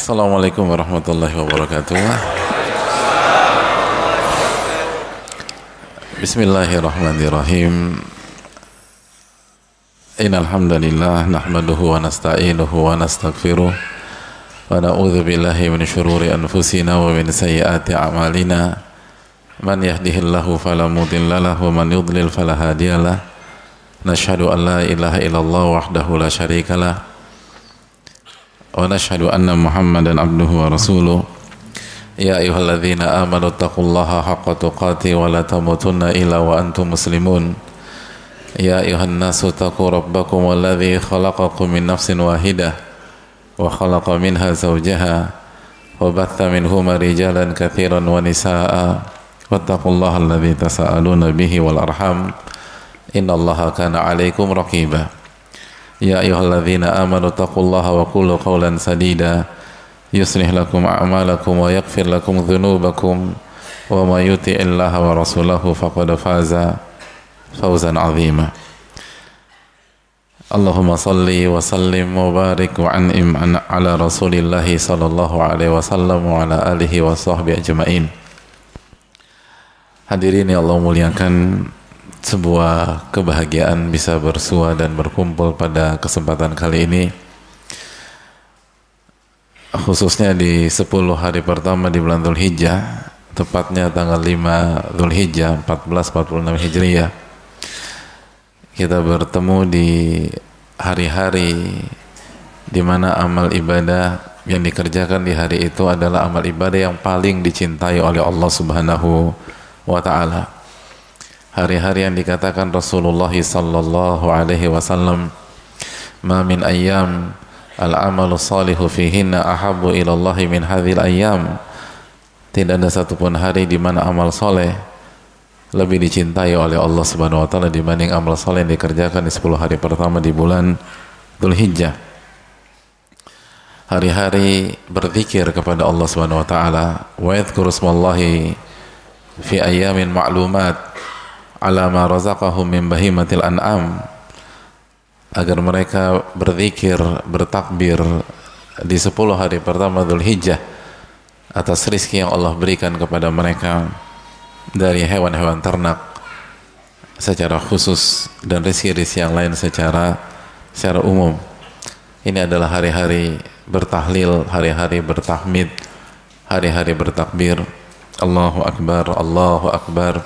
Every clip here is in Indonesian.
Assalamualaikum warahmatullahi wabarakatuh. Bismillahirrahmanirrahim. Innal hamdalillah nahmaduhu wa nasta'inuhu wa nastaghfiruh wa na'udzu billahi min shururi anfusina wa min sayyiati a'malina. Man yahdihillahu fala mudilla lahu wa man yudlil fala hadiyalah. Nashhadu an la ilaha illallah wahdahu la syarikalah wa nashhadu anna Muhammadan abduhu wa rasuluh. Ya ayyuhalladzina amanu taqullaha haqqa tuqatih wa la tamutunna illa wa antum muslimun. Ya ayyuhan nasu taqu rabbakum alladzi khalaqakum min nafsin wahidah wa khalaqa minha zawjaha wa batha minhuma rijalan katsiran wa nisaa'a wattaqullaha alladzi tasaaluna bihi wal arham innallaha kana 'alaikum raqiba. Ya ayyuhalladzina amanu taqullaha wa qulu qawlan sadida yuslih lakum a'malakum wa yaghfir lakum dhunubakum wa may yuti'illaha wa rasulahu faqad faza fawzan 'azima. Allahumma salli wa sallim wa barik wa an'im ala rasulillahi sallallahu alaihi wasallam wa ala alihi wa sahbihi ajma'in. Hadirin yang Allah muliakan, sebuah kebahagiaan bisa bersua dan berkumpul pada kesempatan kali ini, khususnya di 10 hari pertama di bulan Dzulhijjah, tepatnya tanggal 5 Dzulhijjah 1446 Hijriah. Kita bertemu di hari-hari di mana amal ibadah yang dikerjakan di hari itu adalah amal ibadah yang paling dicintai oleh Allah Subhanahu wa ta'ala. Hari-hari yang dikatakan Rasulullah sallallahu alaihi wasallam, ma min ayyam al-amalu salihu fihinna ahabbu ilallahi min hadhil ayyam. Tidak ada satupun hari di mana amal soleh lebih dicintai oleh Allah Subhanahu wa taala dibanding amal soleh yang dikerjakan di 10 hari pertama di bulan Dzulhijjah. Hari-hari berzikir kepada Allah Subhanahu wa taala, wa yadhkuru ismallahi fi ayyamin ma'lumat ala ma razaqahum min bahimatil an'am, agar mereka berzikir, bertakbir di 10 hari pertama Dzulhijjah atas rizki yang Allah berikan kepada mereka dari hewan-hewan ternak secara khusus dan rizki-rizki yang lain secara umum. Ini adalah hari-hari bertahlil, hari-hari bertahmid, hari-hari bertakbir. Allahu Akbar, Allahu Akbar,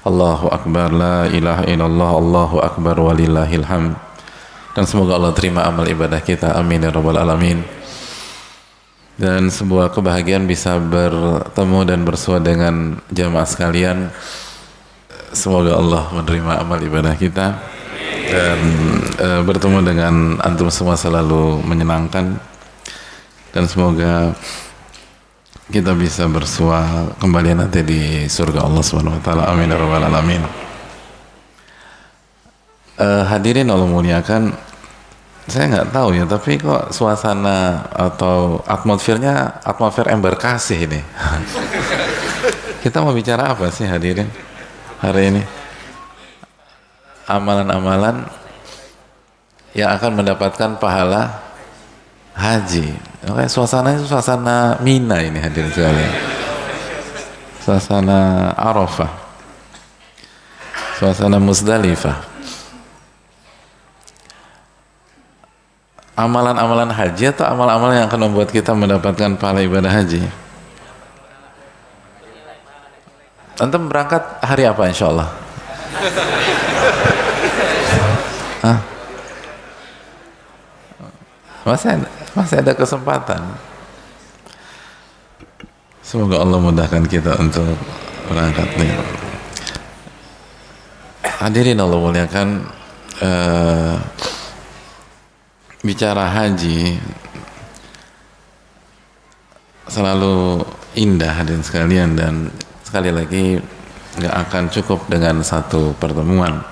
Allahu Akbar, la ilaha illallah, Allahu Akbar, walillahil hamd. Dan semoga Allah terima amal ibadah kita, amin ya rabbal alamin. Dan sebuah kebahagiaan bisa bertemu dan bersua dengan jamaah sekalian. Semoga Allah menerima amal ibadah kita dan bertemu dengan antum semua selalu menyenangkan, dan semoga kita bisa bersua kembali nanti di surga Allah Subhanahu wa taala, amin ya rabbal alamin. Hadirin Allah muliakan, saya nggak tahu ya, tapi kok suasana atau atmosfer embarkasi ini. Kita mau bicara apa sih hadirin hari ini? Amalan-amalan yang akan mendapatkan pahala haji. Oke, suasananya suasana Mina ini hadirin sekalian. Suasana Arafah. Suasana Muzdalifah. Amalan-amalan haji atau amal-amalan yang akan membuat kita mendapatkan pahala ibadah haji? Antum berangkat hari apa insyaallah? Hah? Masih ada kesempatan. Semoga Allah mudahkan kita untuk berangkat nih. Hadirin Allah muliakan, bicara haji selalu indah hadirin sekalian, dan sekali lagi nggak akan cukup dengan satu pertemuan.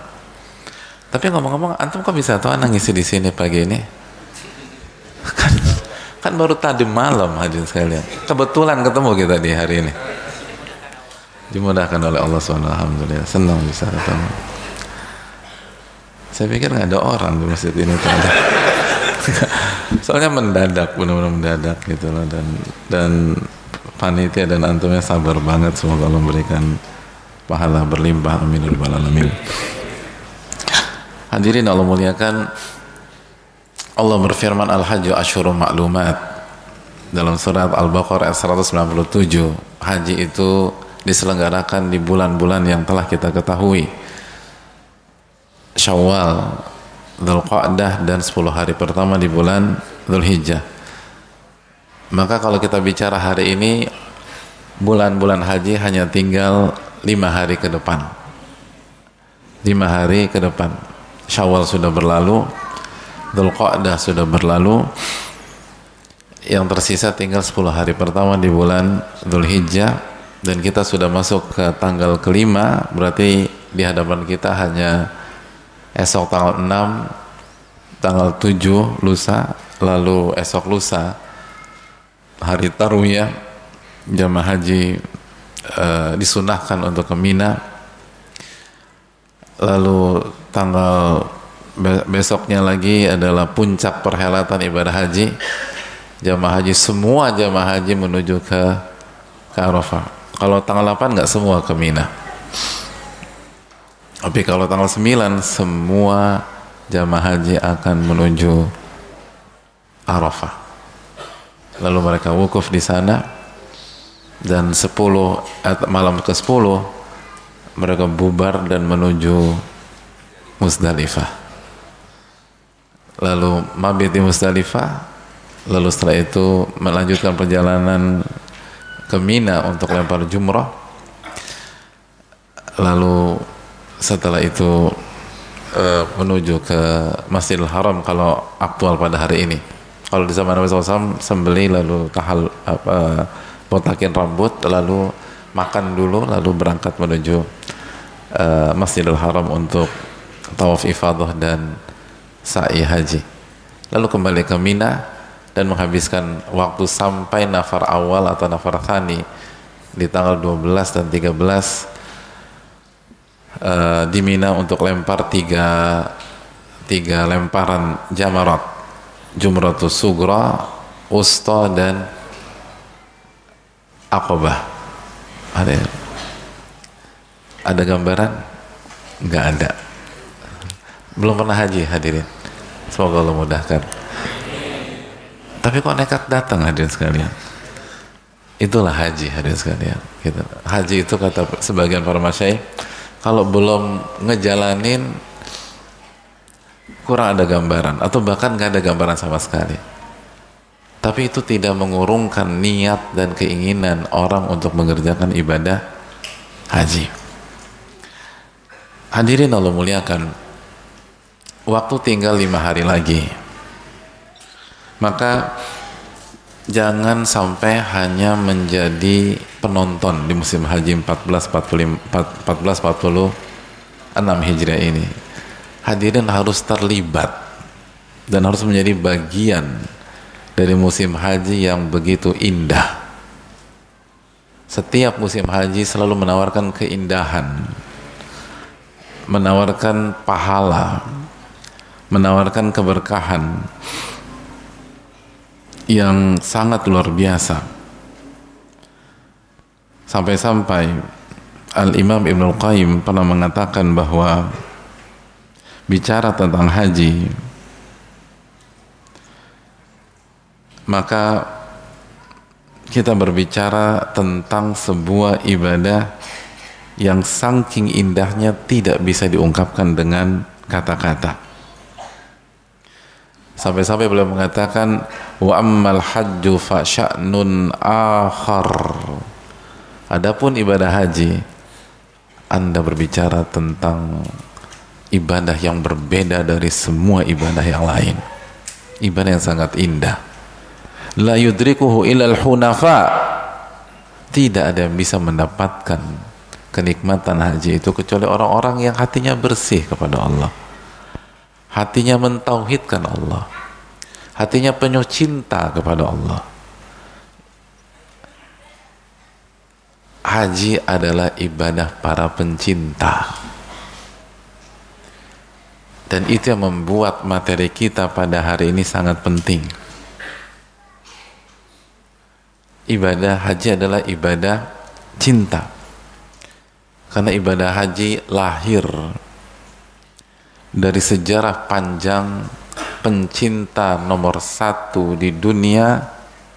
Tapi ngomong-ngomong, antum kok bisa tahu anak ngisi di sini pagi ini? Kan baru tadi malam hadirin sekalian. Kebetulan ketemu kita di hari ini. Dimudahkan oleh Allah SWT. Alhamdulillah, senang bisa ketemu. Saya pikir nggak ada orang di masjid ini. Soalnya mendadak, benar-benar mendadak gitu loh, dan panitia dan antumnya sabar banget, semoga Allah memberikan pahala berlimpah, amin ya rabbal alamin. Hadirin Allah muliakan, Allah berfirman al-hajju asyhurun ma'lumat dalam surat Al-Baqarah 197. Haji itu diselenggarakan di bulan-bulan yang telah kita ketahui, Syawal, Dzulqa'dah, dan 10 hari pertama di bulan Dzulhijjah. Maka kalau kita bicara hari ini, bulan-bulan haji hanya tinggal 5 hari ke depan. 5 hari ke depan. Syawal sudah berlalu, Dzulqa'dah sudah berlalu, yang tersisa tinggal 10 hari pertama di bulan Dzulhijjah, dan kita sudah masuk ke tanggal kelima. Berarti di hadapan kita hanya esok tanggal 6, tanggal 7 lusa, lalu esok lusa hari Tarwiyah, jamaah haji disunahkan untuk ke Mina. Lalu tanggal besoknya lagi adalah puncak perhelatan ibadah haji. Jamaah haji, semua jamaah haji menuju ke Arafah. Kalau tanggal 8 nggak semua ke Mina. Tapi kalau tanggal 9 semua jamaah haji akan menuju Arafah. Lalu mereka wukuf di sana, dan malam ke-10 mereka bubar dan menuju Musdalifah. Lalu mabit di Musdalifah, lalu setelah itu melanjutkan perjalanan ke Mina untuk lempar jumrah. Lalu setelah itu menuju ke Masjidil Haram kalau aktual pada hari ini. Kalau di zaman Nabi SAW sembelih, lalu botakin rambut, lalu makan dulu, lalu berangkat menuju Masjidil Haram untuk tawaf ifadah dan sa'i haji. Lalu kembali ke Mina dan menghabiskan waktu sampai nafar awal atau nafar thani di tanggal 12 dan 13 di Mina untuk lempar tiga lemparan jamarat, Jumratus Sugra, Usta, dan Aqabah. Ada gambaran? Nggak ada. Belum pernah haji hadirin, semoga Allah mudahkan. Tapi kok nekat datang hadirin sekalian? Itulah haji hadirin sekalian gitu. Haji itu kata sebagian para masyayikh, kalau belum ngejalanin kurang ada gambaran, atau bahkan nggak ada gambaran sama sekali. Tapi itu tidak mengurungkan niat dan keinginan orang untuk mengerjakan ibadah haji. Hadirin Allah muliakan, waktu tinggal 5 hari lagi. Maka jangan sampai hanya menjadi penonton di musim haji 1446 Hijriah ini. Hadirin harus terlibat dan harus menjadi bagian dari musim haji yang begitu indah. Setiap musim haji selalu menawarkan keindahan, menawarkan pahala, menawarkan keberkahan yang sangat luar biasa. Sampai-sampai Al-Imam Ibnul Qayyim pernah mengatakan bahwa bicara tentang haji, maka kita berbicara tentang sebuah ibadah yang saking indahnya tidak bisa diungkapkan dengan kata-kata. Sampai-sampai beliau mengatakan, wa ammal hajju fa sya'nun akhar. Adapun ibadah haji, Anda berbicara tentang ibadah yang berbeda dari semua ibadah yang lain. Ibadah yang sangat indah. La yudrikuhu ilal hunafa. Tidak ada yang bisa mendapatkan kenikmatan haji itu kecuali orang-orang yang hatinya bersih kepada Allah, hatinya mentauhidkan Allah, hatinya penuh cinta kepada Allah. Haji adalah ibadah para pencinta. Dan itu yang membuat materi kita pada hari ini sangat penting. Ibadah haji adalah ibadah cinta. Karena ibadah haji lahir dari sejarah panjang pencinta nomor satu di dunia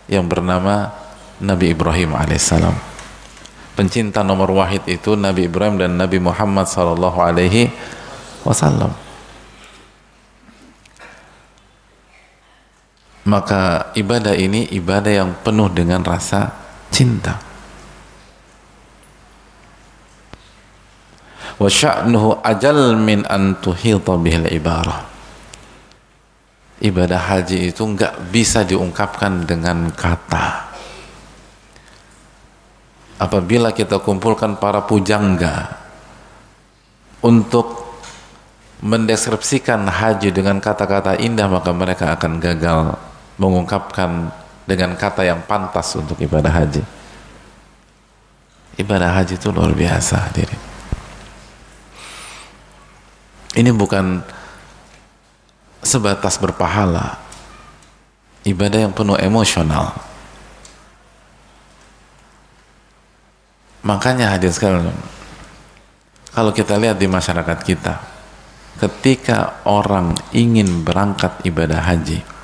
yang bernama Nabi Ibrahim alaihissalam. Pencinta nomor wahid itu Nabi Ibrahim dan Nabi Muhammad sallallahu alaihi wasallam. Maka ibadah ini ibadah yang penuh dengan rasa cinta. Wa sya'nuhu ajal min an tuhita bihil ibarah. Ibadah haji itu enggak bisa diungkapkan dengan kata. Apabila kita kumpulkan para pujangga untuk mendeskripsikan haji dengan kata-kata indah, maka mereka akan gagal mengungkapkan dengan kata yang pantas untuk ibadah haji. Ibadah haji itu luar biasa, hadirin. Ini bukan sebatas berpahala, ibadah yang penuh emosional. Makanya hadirin sekalian, kalau kita lihat di masyarakat kita, ketika orang ingin berangkat ibadah haji,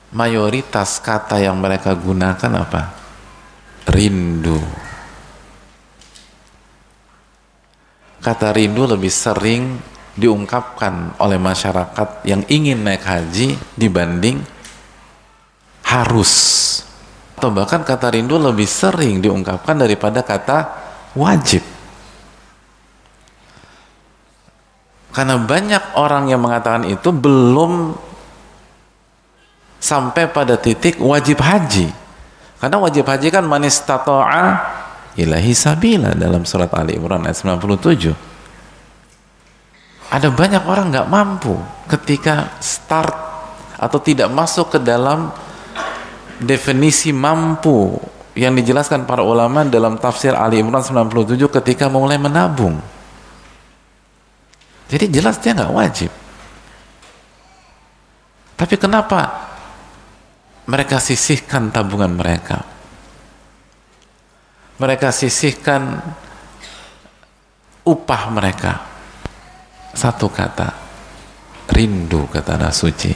mayoritas kata yang mereka gunakan apa? Rindu. Kata rindu lebih sering diungkapkan oleh masyarakat yang ingin naik haji dibanding harus. Atau bahkan kata rindu lebih sering diungkapkan daripada kata wajib. Karena banyak orang yang mengatakan itu belum sampai pada titik wajib haji. Karena wajib haji kan man istata'a ilahi sabila dalam surat Ali Imran ayat 97. Ada banyak orang nggak mampu ketika start atau tidak masuk ke dalam definisi mampu yang dijelaskan para ulama dalam tafsir Ali Imran 97 ketika mulai menabung. Jadi jelas dia nggak wajib. Tapi kenapa mereka sisihkan tabungan mereka? Mereka sisihkan upah mereka. Satu kata, rindu, kata Nabi Suci.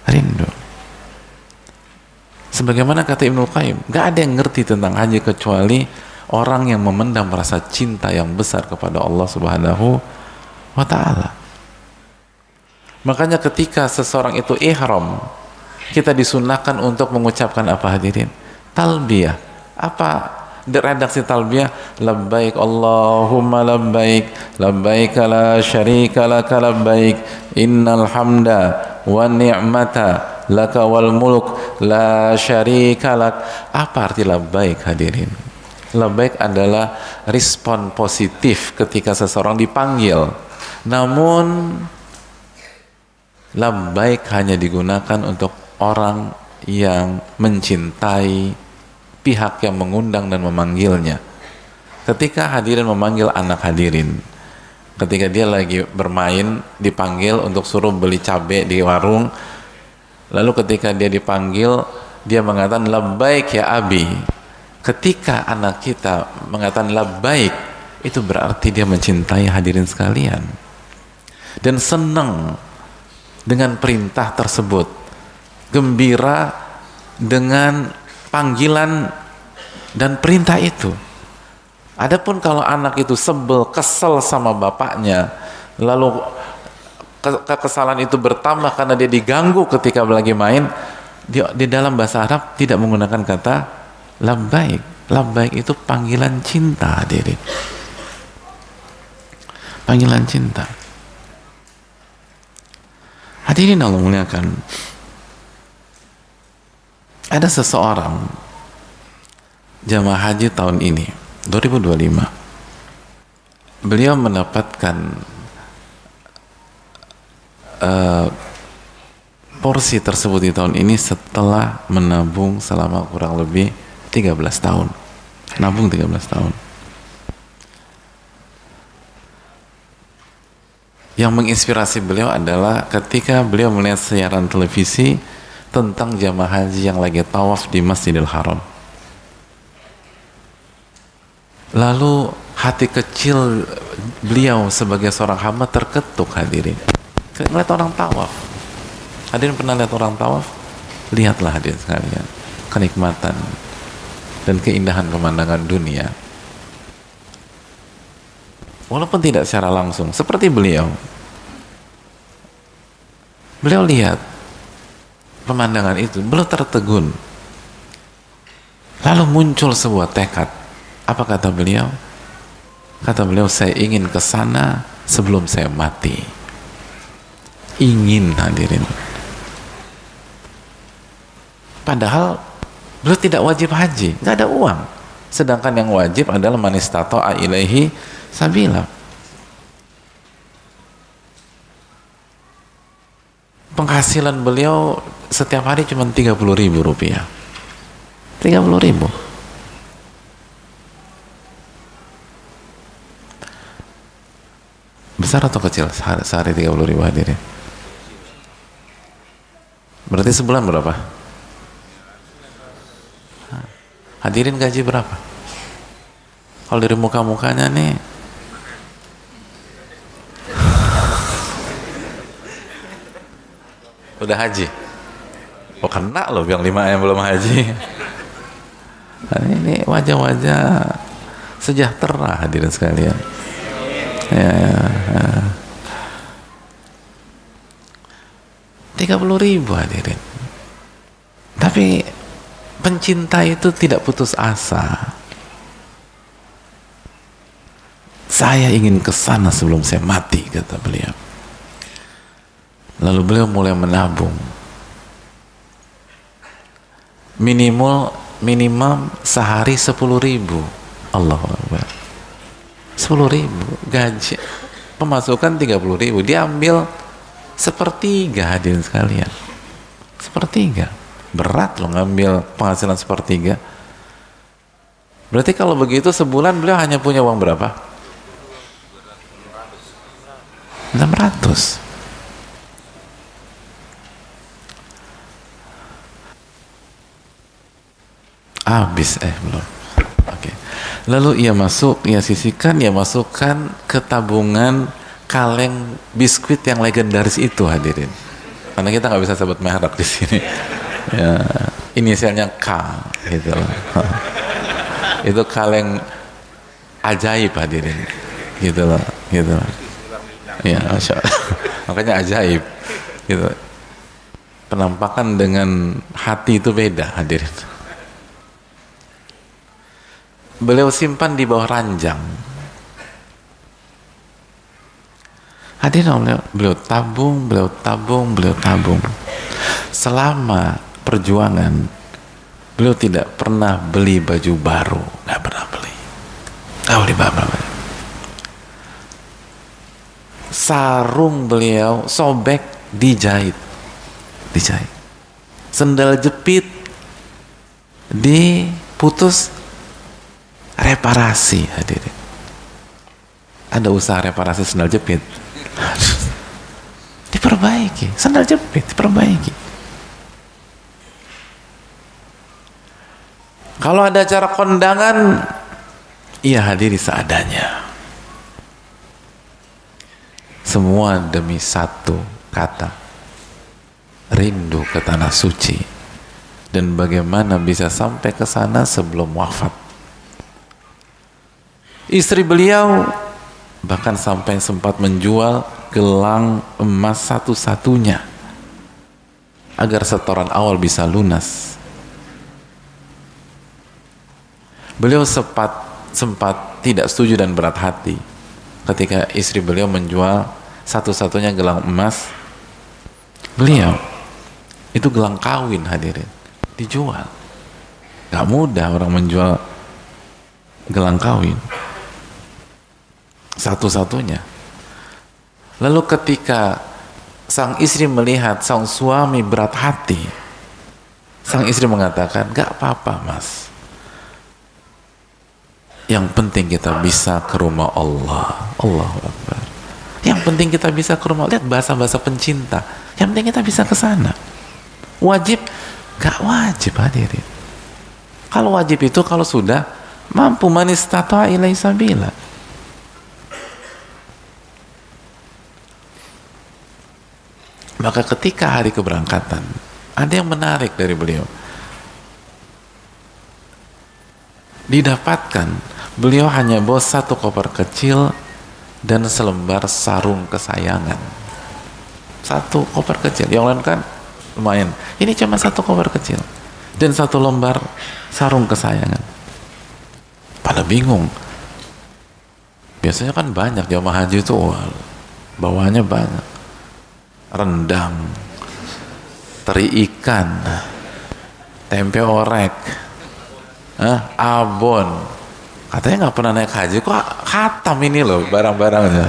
Rindu. Sebagaimana kata Ibnu Qayyim, gak ada yang ngerti tentang haji kecuali orang yang memendam rasa cinta yang besar kepada Allah Subhanahu wa ta'ala. Makanya ketika seseorang itu ihram, kita disunahkan untuk mengucapkan apa, hadirin? Talbiyah. Apa redaksi talbiyah? Labbaik Allahumma labbaik, labbaik la syarika laka labbaik, innal hamda wa ni'mata laka wal mulk la syarika lak. Apa arti labbaik, hadirin? Labbaik adalah respon positif ketika seseorang dipanggil. Namun labbaik hanya digunakan untuk orang yang mencintai pihak yang mengundang dan memanggilnya. Ketika hadirin memanggil anak hadirin, ketika dia lagi bermain dipanggil untuk suruh beli cabai di warung, lalu ketika dia dipanggil dia mengatakan labbaik ya abi. Ketika anak kita mengatakan labbaik, itu berarti dia mencintai hadirin sekalian dan senang dengan perintah tersebut, gembira dengan panggilan dan perintah itu. Adapun kalau anak itu sebel, kesel sama bapaknya, lalu kekesalan itu bertambah karena dia diganggu ketika lagi main, di dalam bahasa Arab tidak menggunakan kata labbaik. Labbaik itu panggilan cinta, hadirin. Panggilan cinta. Hadirin Allah muliakan. Ada seseorang jamaah haji tahun ini 2025, beliau mendapatkan porsi tersebut di tahun ini setelah menabung selama kurang lebih 13 tahun. Nabung 13 tahun. Yang menginspirasi beliau adalah ketika beliau melihat siaran televisi tentang jamaah haji yang lagi tawaf di Masjidil Haram. Lalu hati kecil beliau sebagai seorang hamba terketuk, hadirin. Melihat orang tawaf. Hadirin pernah lihat orang tawaf? Lihatlah hadirin sekalian, kenikmatan dan keindahan pemandangan dunia. Walaupun tidak secara langsung, seperti beliau lihat pemandangan itu, beliau tertegun. Lalu muncul sebuah tekad. Apa kata beliau? Kata beliau, saya ingin ke sana sebelum saya mati. Ingin, hadirin. Padahal beliau tidak wajib haji, nggak ada uang. Sedangkan yang wajib adalah man istata'a ilaihi sabila. Penghasilan beliau setiap hari cuma 30.000 rupiah. 30.000. Besar atau kecil sehari 30.000 hadirin? Berarti sebulan berapa? Hadirin gaji berapa? Kalau dari muka-mukanya nih udah haji. Oh, kena loh yang 5 yang belum haji. Nah, ini wajah-wajah sejahtera hadirin sekalian. Ya. 30.000 hadirin. Tapi pencinta itu tidak putus asa. Saya ingin ke sana sebelum saya mati, kata beliau. Lalu beliau mulai menabung. Minimal sehari 10.000. Allahu Akbar. 10.000 gaji. Pemasukan 30.000, diambil sepertiga hadirin sekalian. Sepertiga. Berat loh ngambil penghasilan sepertiga. Berarti kalau begitu sebulan beliau hanya punya uang berapa? 600. Habis belum. Oke. Lalu ia sisihkan, ia masukkan ke tabungan kaleng biskuit yang legendaris itu, hadirin. Karena kita nggak bisa sebut merek di sini. Ya, inisialnya K gitu loh. Itu kaleng ajaib, hadirin. Gitu loh. Ya, Masya Allah. Makanya ajaib. Gitu. Penampakan dengan hati itu beda, hadirin. Beliau simpan di bawah ranjang. Hadirin, beliau tabung. Selama perjuangan, beliau tidak pernah beli baju baru, nggak pernah beli. Sarung beliau sobek, dijahit. Sendal jepit diputus, reparasi, hadirin. Ada usaha reparasi sendal jepit. Diperbaiki, sandal jepit diperbaiki. Kalau ada acara kondangan, ia hadiri seadanya. Semua demi satu kata, rindu ke tanah suci, dan bagaimana bisa sampai ke sana sebelum wafat. Istri beliau bahkan sampai sempat menjual gelang emas satu-satunya agar setoran awal bisa lunas. Beliau sempat tidak setuju dan berat hati ketika istri beliau menjual satu-satunya gelang emas beliau. Itu gelang kawin, hadirin, dijual. Gak mudah orang menjual gelang kawin satu-satunya. Lalu ketika sang istri melihat sang suami berat hati, sang istri mengatakan, gak apa-apa mas, yang penting kita bisa ke rumah Allah. Allahu Akbar. Yang Yang penting kita bisa ke rumah. Lihat bahasa-bahasa pencinta. Yang penting kita bisa ke sana. Wajib? Gak wajib hadirin. Kalau wajib itu kalau sudah mampu, man istata'a ilaihi sabila. Maka ketika hari keberangkatan, ada yang menarik dari beliau. Didapatkan beliau hanya bawa satu koper kecil dan selembar sarung kesayangan. Satu koper kecil, yang lain kan lumayan. Ini cuma satu koper kecil dan satu lembar sarung kesayangan. Pada bingung. Biasanya kan banyak jamaah haji itu, bawaannya banyak. Rendang, teri ikan, tempe orek, abon. Katanya nggak pernah naik haji, kok khatam ini loh barang-barangnya.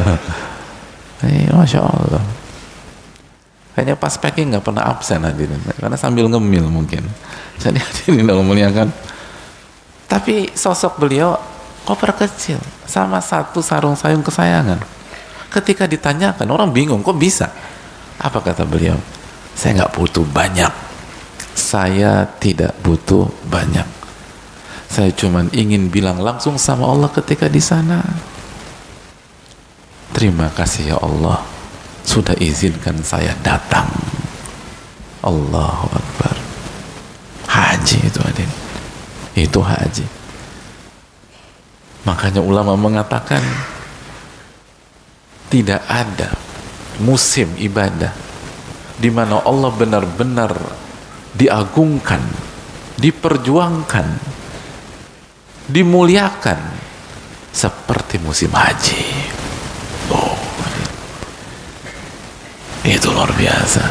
Masya Allah. Kayaknya pas packing nggak pernah absen hadirin, karena sambil ngemil mungkin. Jadi hadirin Allah muliakan. Tapi sosok beliau koper kecil sama satu sarung kesayangan. Ketika ditanyakan, orang bingung, kok bisa? Apa kata beliau? Saya nggak butuh banyak. Saya tidak butuh banyak. Saya cuma ingin bilang langsung sama Allah ketika di sana. Terima kasih ya Allah, sudah izinkan saya datang. Allahu Akbar. Haji itu hadirin. Itu haji. Makanya ulama mengatakan tidak ada musim ibadah di mana Allah benar-benar diagungkan, diperjuangkan, dimuliakan seperti musim haji. Oh, itu luar biasa.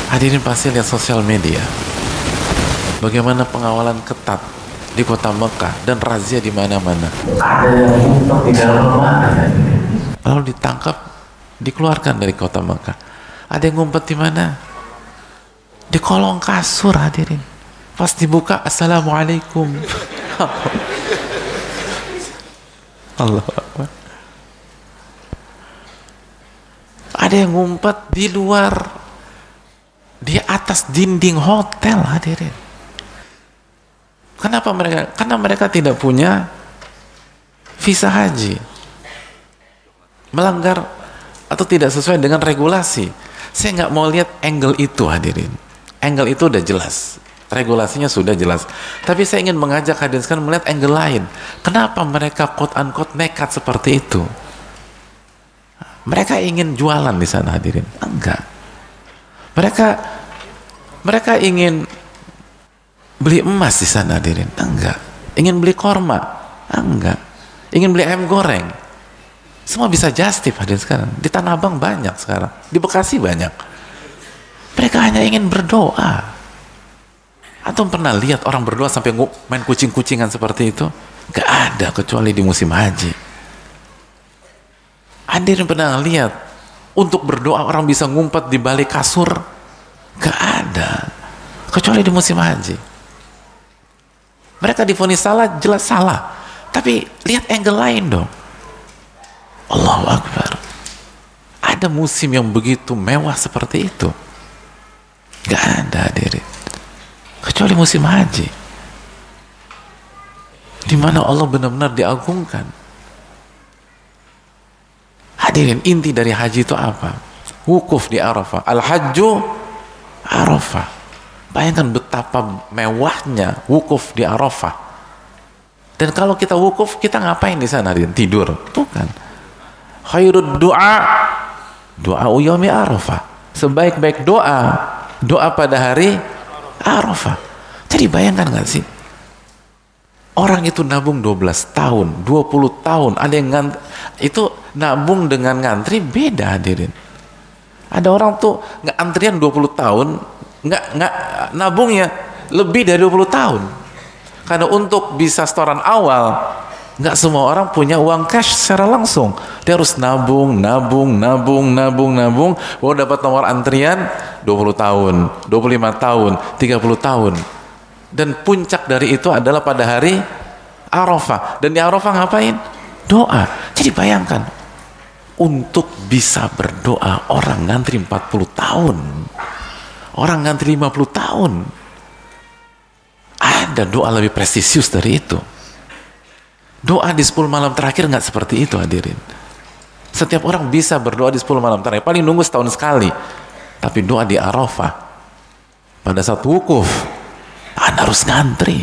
Hadirin pasti lihat sosial media, bagaimana pengawalan ketat di kota Mekah dan razia di mana-mana. Ada yang ngumpet di dalam rumah, lalu ditangkap, dikeluarkan dari kota Mekah. Ada yang ngumpet di mana? Di kolong kasur hadirin. Pas dibuka, assalamualaikum. Allah Akbar. Ada yang ngumpet di luar, di atas dinding hotel hadirin. Kenapa mereka? Karena mereka tidak punya visa haji, melanggar atau tidak sesuai dengan regulasi. Saya nggak mau lihat angle itu hadirin. Angle itu udah jelas, regulasinya sudah jelas. Tapi saya ingin mengajak hadirin sekarang melihat angle lain. Kenapa mereka quote unquote nekat seperti itu? Mereka ingin jualan di sana hadirin? Enggak. Mereka ingin beli emas di sana hadirin? Enggak. Ingin beli korma? Enggak. Ingin beli ayam goreng? Semua bisa just tip hadirin sekarang. Di Tanah Abang banyak sekarang. Di Bekasi banyak. Mereka hanya ingin berdoa. Atau pernah lihat orang berdoa sampai main kucing-kucingan seperti itu? Gak ada kecuali di musim haji. Hadirin pernah lihat untuk berdoa orang bisa ngumpet di balik kasur? Gak ada kecuali di musim haji. Mereka divonis salah, jelas salah. Tapi lihat angle lain dong. Allahu Akbar. Ada musim yang begitu mewah seperti itu? Gak ada hadirin. Kecuali musim haji, di mana Allah benar-benar diagungkan. Hadirin, inti dari haji itu apa? Wukuf di Arafah. Al-Hajju Arafah. Bayangkan betapa mewahnya wukuf di Arafah. Dan kalau kita wukuf, kita ngapain di sana? Tidur? Bukan. Khairud doa, doa yaumi Arafah. Sebaik-baik doa, doa pada hari Arafah. Jadi bayangkan nggak sih? Orang itu nabung 12 tahun, 20 tahun, ada yang itu nabung dengan ngantri beda hadirin. Ada orang tuh nggak antrian 20 tahun, nggak nabungnya lebih dari 20 tahun. Karena untuk bisa setoran awal, nggak semua orang punya uang cash secara langsung. Dia harus nabung, baru dapat nomor antrian 20 tahun, 25 tahun, 30 tahun. Dan puncak dari itu adalah pada hari Arafah. Dan di Arafah ngapain? Doa. Jadi bayangkan, untuk bisa berdoa orang ngantri 40 tahun, orang ngantri 50 tahun. Ada doa lebih prestisius dari itu. Doa di 10 malam terakhir nggak seperti itu, hadirin. Setiap orang bisa berdoa di 10 malam terakhir, paling nunggu setahun sekali. Tapi doa di Arafah, pada saat wukuf, Anda harus ngantri.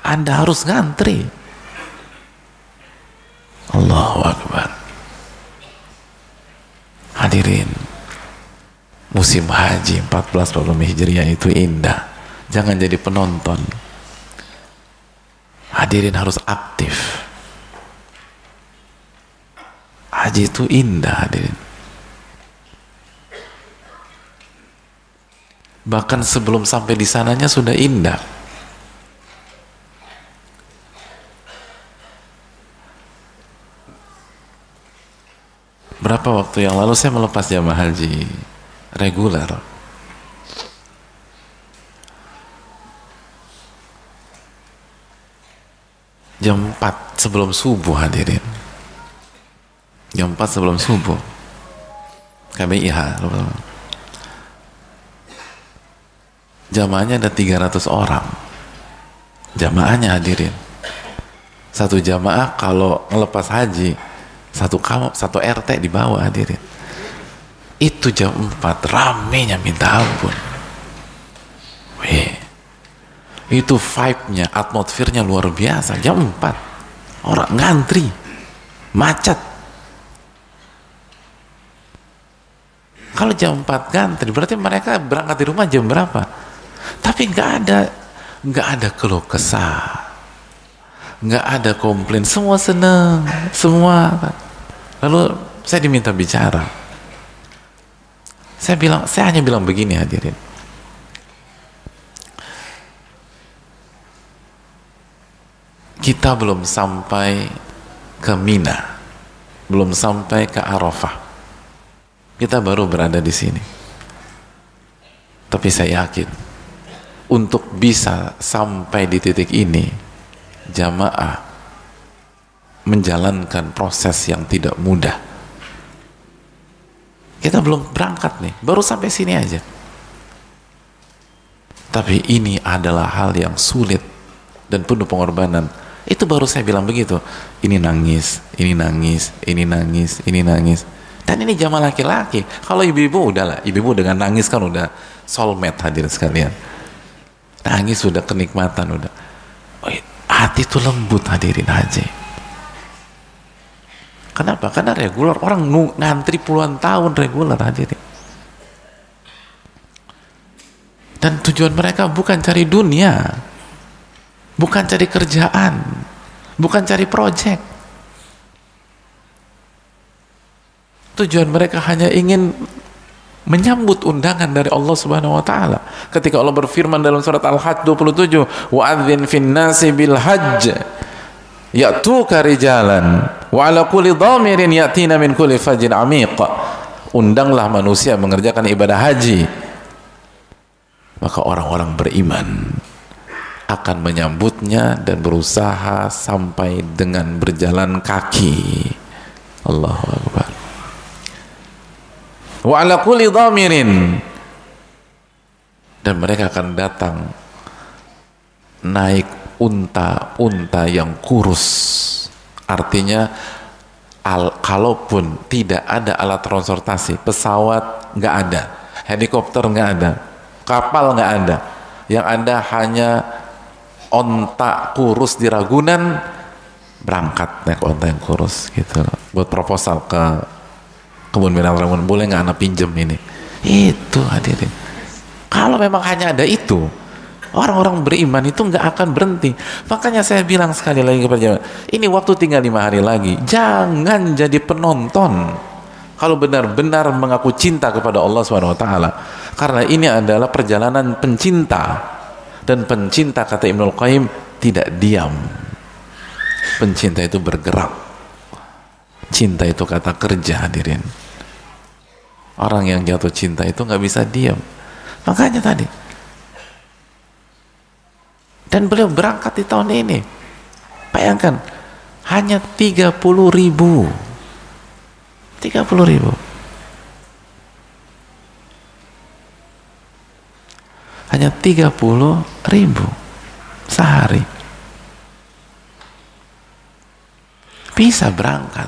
Anda harus ngantri. Allahu Akbar. Hadirin, musim haji 1440 Hijriah itu indah. Jangan jadi penonton. Hadirin harus aktif. Haji itu indah, hadirin. Bahkan sebelum sampai di sananya sudah indah. Berapa waktu yang lalu saya melepas jamaah haji reguler. Jam 4 sebelum subuh, hadirin. Jam 4 sebelum subuh. KBIH. Jamaahnya ada 300 orang. Jamaahnya, hadirin. Satu jamaah kalau ngelepas haji, satu RT di bawah, hadirin. Itu jam 4 ramenya minta ampun. Wih. Itu vibe-nya, atmosfernya luar biasa. Jam 4 orang ngantri, macet. Kalau jam 4 ngantri berarti mereka berangkat di rumah jam berapa? Tapi nggak ada keluh kesah, nggak ada komplain, semua seneng, semua. Lalu saya diminta bicara. Saya hanya bilang begini, hadirin. Kita belum sampai ke Mina, belum sampai ke Arafah. Kita baru berada di sini. Tapi saya yakin, untuk bisa sampai di titik ini, jamaah menjalankan proses yang tidak mudah. Kita belum berangkat nih, baru sampai sini aja. Tapi ini adalah hal yang sulit dan penuh pengorbanan. Itu baru saya bilang begitu. Ini nangis, ini nangis, ini nangis, ini nangis. Dan ini jamaah laki-laki. Kalau ibu-ibu udahlah, ibu-ibu dengan nangis kan udah soulmate, hadirin sekalian. Nangis sudah kenikmatan, udah. Hati itu lembut, hadirin haji. Kenapa? Karena reguler, orang ngantri puluhan tahun reguler, hadirin. Dan tujuan mereka bukan cari dunia, bukan cari kerjaan, bukan cari project. Tujuan mereka hanya ingin menyambut undangan dari Allah Subhanahu wa taala. Ketika Allah berfirman dalam surat Al-Hajj 27, "Wa'adzin fin nasi bil hajj ya'tuka rijalan wa 'ala kulli dhamirin ya'tina min kulli fajjin 'amiq." Undanglah manusia mengerjakan ibadah haji. Maka orang-orang beriman akan menyambutnya dan berusaha sampai dengan berjalan kaki. Allahu Akbar. Wa ala kulli dhamirin, dan mereka akan datang naik unta-unta yang kurus. Artinya kalaupun tidak ada alat transportasi, pesawat nggak ada, helikopter nggak ada, kapal nggak ada, yang ada hanya onta kurus di Ragunan, berangkat naik onta yang kurus gitu, buat proposal ke kebun binatang Ragunan, boleh nggak anak pinjem ini? Itu, hadirin. Kalau memang hanya ada itu, orang-orang beriman itu nggak akan berhenti. Makanya saya bilang sekali lagi kepada jemaah, ini waktu tinggal 5 hari lagi, jangan jadi penonton. Kalau benar-benar mengaku cinta kepada Allah SWT, karena ini adalah perjalanan pencinta. Dan pencinta, kata Ibnul Qayyim, tidak diam. Pencinta itu bergerak. Cinta itu kata kerja, hadirin. Orang yang jatuh cinta itu nggak bisa diam. Makanya tadi. Dan beliau berangkat di tahun ini. Bayangkan, hanya 30.000. 30.000. Hanya 30.000 sehari. Bisa berangkat.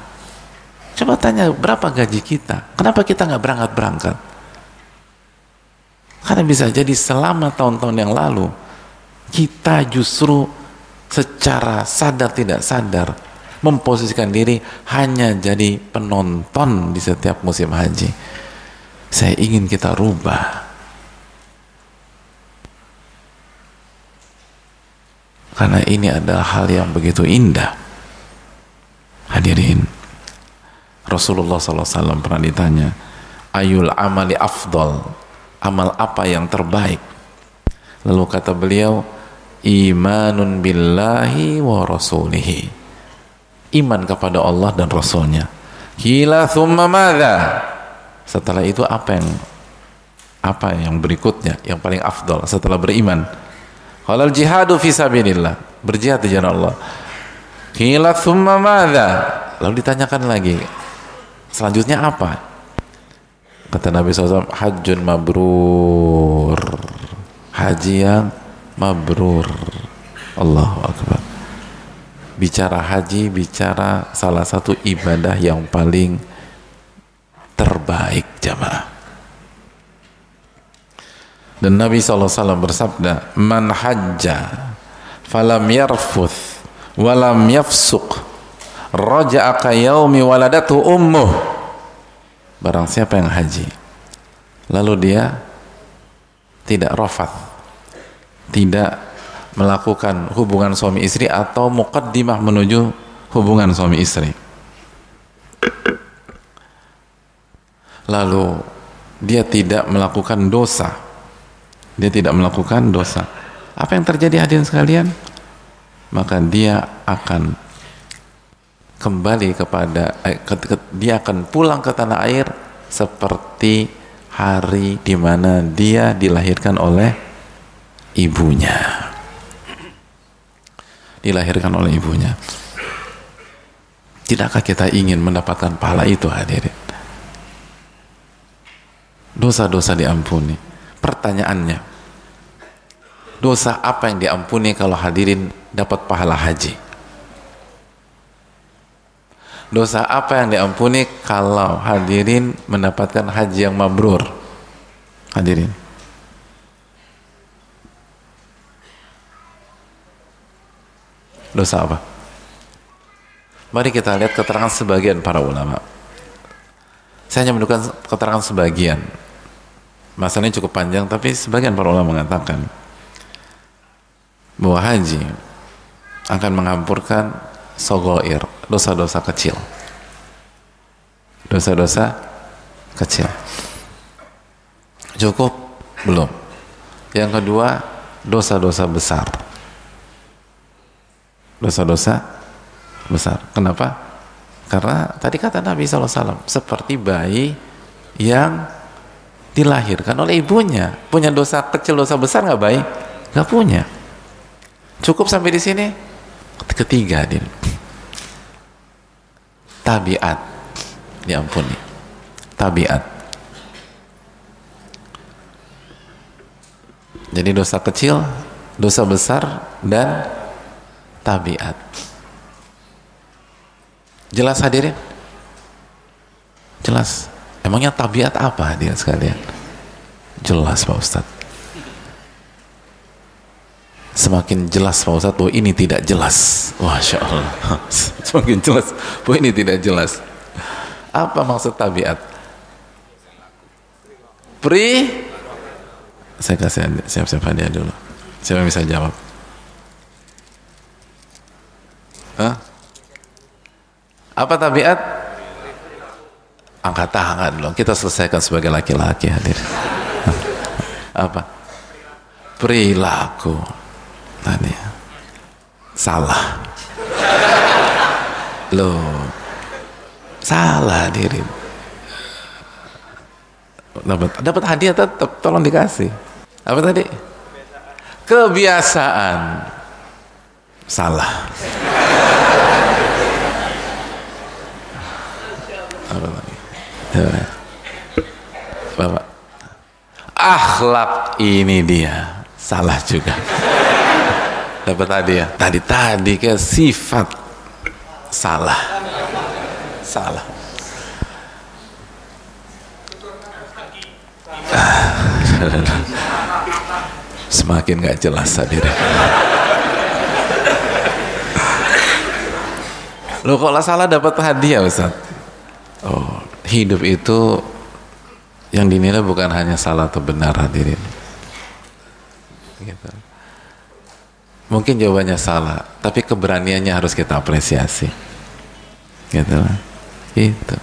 Coba tanya berapa gaji kita. Kenapa kita nggak berangkat-berangkat? Karena bisa jadi selama tahun-tahun yang lalu kita justru secara sadar tidak sadar memposisikan diri hanya jadi penonton di setiap musim haji. Saya ingin kita rubah. Karena ini adalah hal yang begitu indah. Hadirin, Rasulullah SAW pernah ditanya, ayul amali afdol, amal apa yang terbaik? Lalu kata beliau, imanun billahi wa rasulihi, iman kepada Allah dan Rasulnya. Qila thumma madza? Setelah itu apa yang berikutnya yang paling afdol setelah beriman? Qalal jihadu fi sabilillah, berjihad di jalan Allah. Qila thumma madza? Lalu ditanyakan lagi, selanjutnya apa? Kata Nabi SAW, hajjun mabrur, haji yang mabrur. Allahu Akbar. Bicara haji, bicara salah satu ibadah yang paling terbaik, jamaah. Dan Nabi SAW bersabda, man hajja falam yarfuth walam yafsuq raja'a ka yaumi waladatu ummuh. Barang siapa yang haji lalu dia tidak rafath, tidak melakukan hubungan suami istri atau muqaddimah menuju hubungan suami istri, lalu dia tidak melakukan dosa, apa yang terjadi hadirin sekalian? Maka dia akan kembali kepada dia akan pulang ke tanah air seperti hari di mana dia dilahirkan oleh ibunya. Tidakkah kita ingin mendapatkan pahala itu, hadirin? Dosa-dosa diampuni. Pertanyaannya, dosa apa yang diampuni kalau hadirin dapat pahala haji? Dosa apa yang diampuni kalau hadirin mendapatkan haji yang mabrur? Hadirin, dosa apa? Mari kita lihat keterangan sebagian para ulama. Saya hanya menunjukkan keterangan sebagian. Masalahnya cukup panjang, tapi sebagian para ulama mengatakan bahwa haji akan mengampurkan sogoir, dosa-dosa kecil. Dosa-dosa kecil. Cukup? Belum. Yang kedua, dosa-dosa besar. Dosa-dosa besar. Kenapa? Karena tadi kata Nabi SAW, seperti bayi yang dilahirkan oleh ibunya. Punya dosa kecil, dosa besar nggak bayi? Nggak punya. Cukup sampai di sini. Ketiga, din, tabiat diampuni. Tabiat. Jadi dosa kecil, dosa besar, dan tabiat. Jelas hadirin? Jelas. Emangnya tabiat apa hadirin sekalian? Jelas Pak Ustadz. Semakin jelas Pak Ustadz bahwa ini tidak jelas. Masya Allah. Semakin jelas bahwa ini tidak jelas. Apa maksud tabiat? Saya kasih siap-siap hadiah dulu. Siapa yang bisa jawab? Hah? Apa tabiat? Angkat tangan dulu. Kita selesaikan sebagai laki-laki, hadir. Apa? Perilaku. Tadi salah. Loh, salah hadirin. Dapat hadiah tetap, tolong dikasih. Apa tadi? Kebiasaan. Salah. Apa lagi? Bapak. Akhlak ini dia. Salah juga. Dapat tadi ya. Tadi ke sifat. Salah. Semakin gak jelas hadirin. Loh kalau salah dapat hadiah Ustaz. Oh, hidup itu yang dinilai bukan hanya salah atau benar hadirin. Gitu. Mungkin jawabannya salah, tapi keberaniannya harus kita apresiasi. Gitu lah. Itu.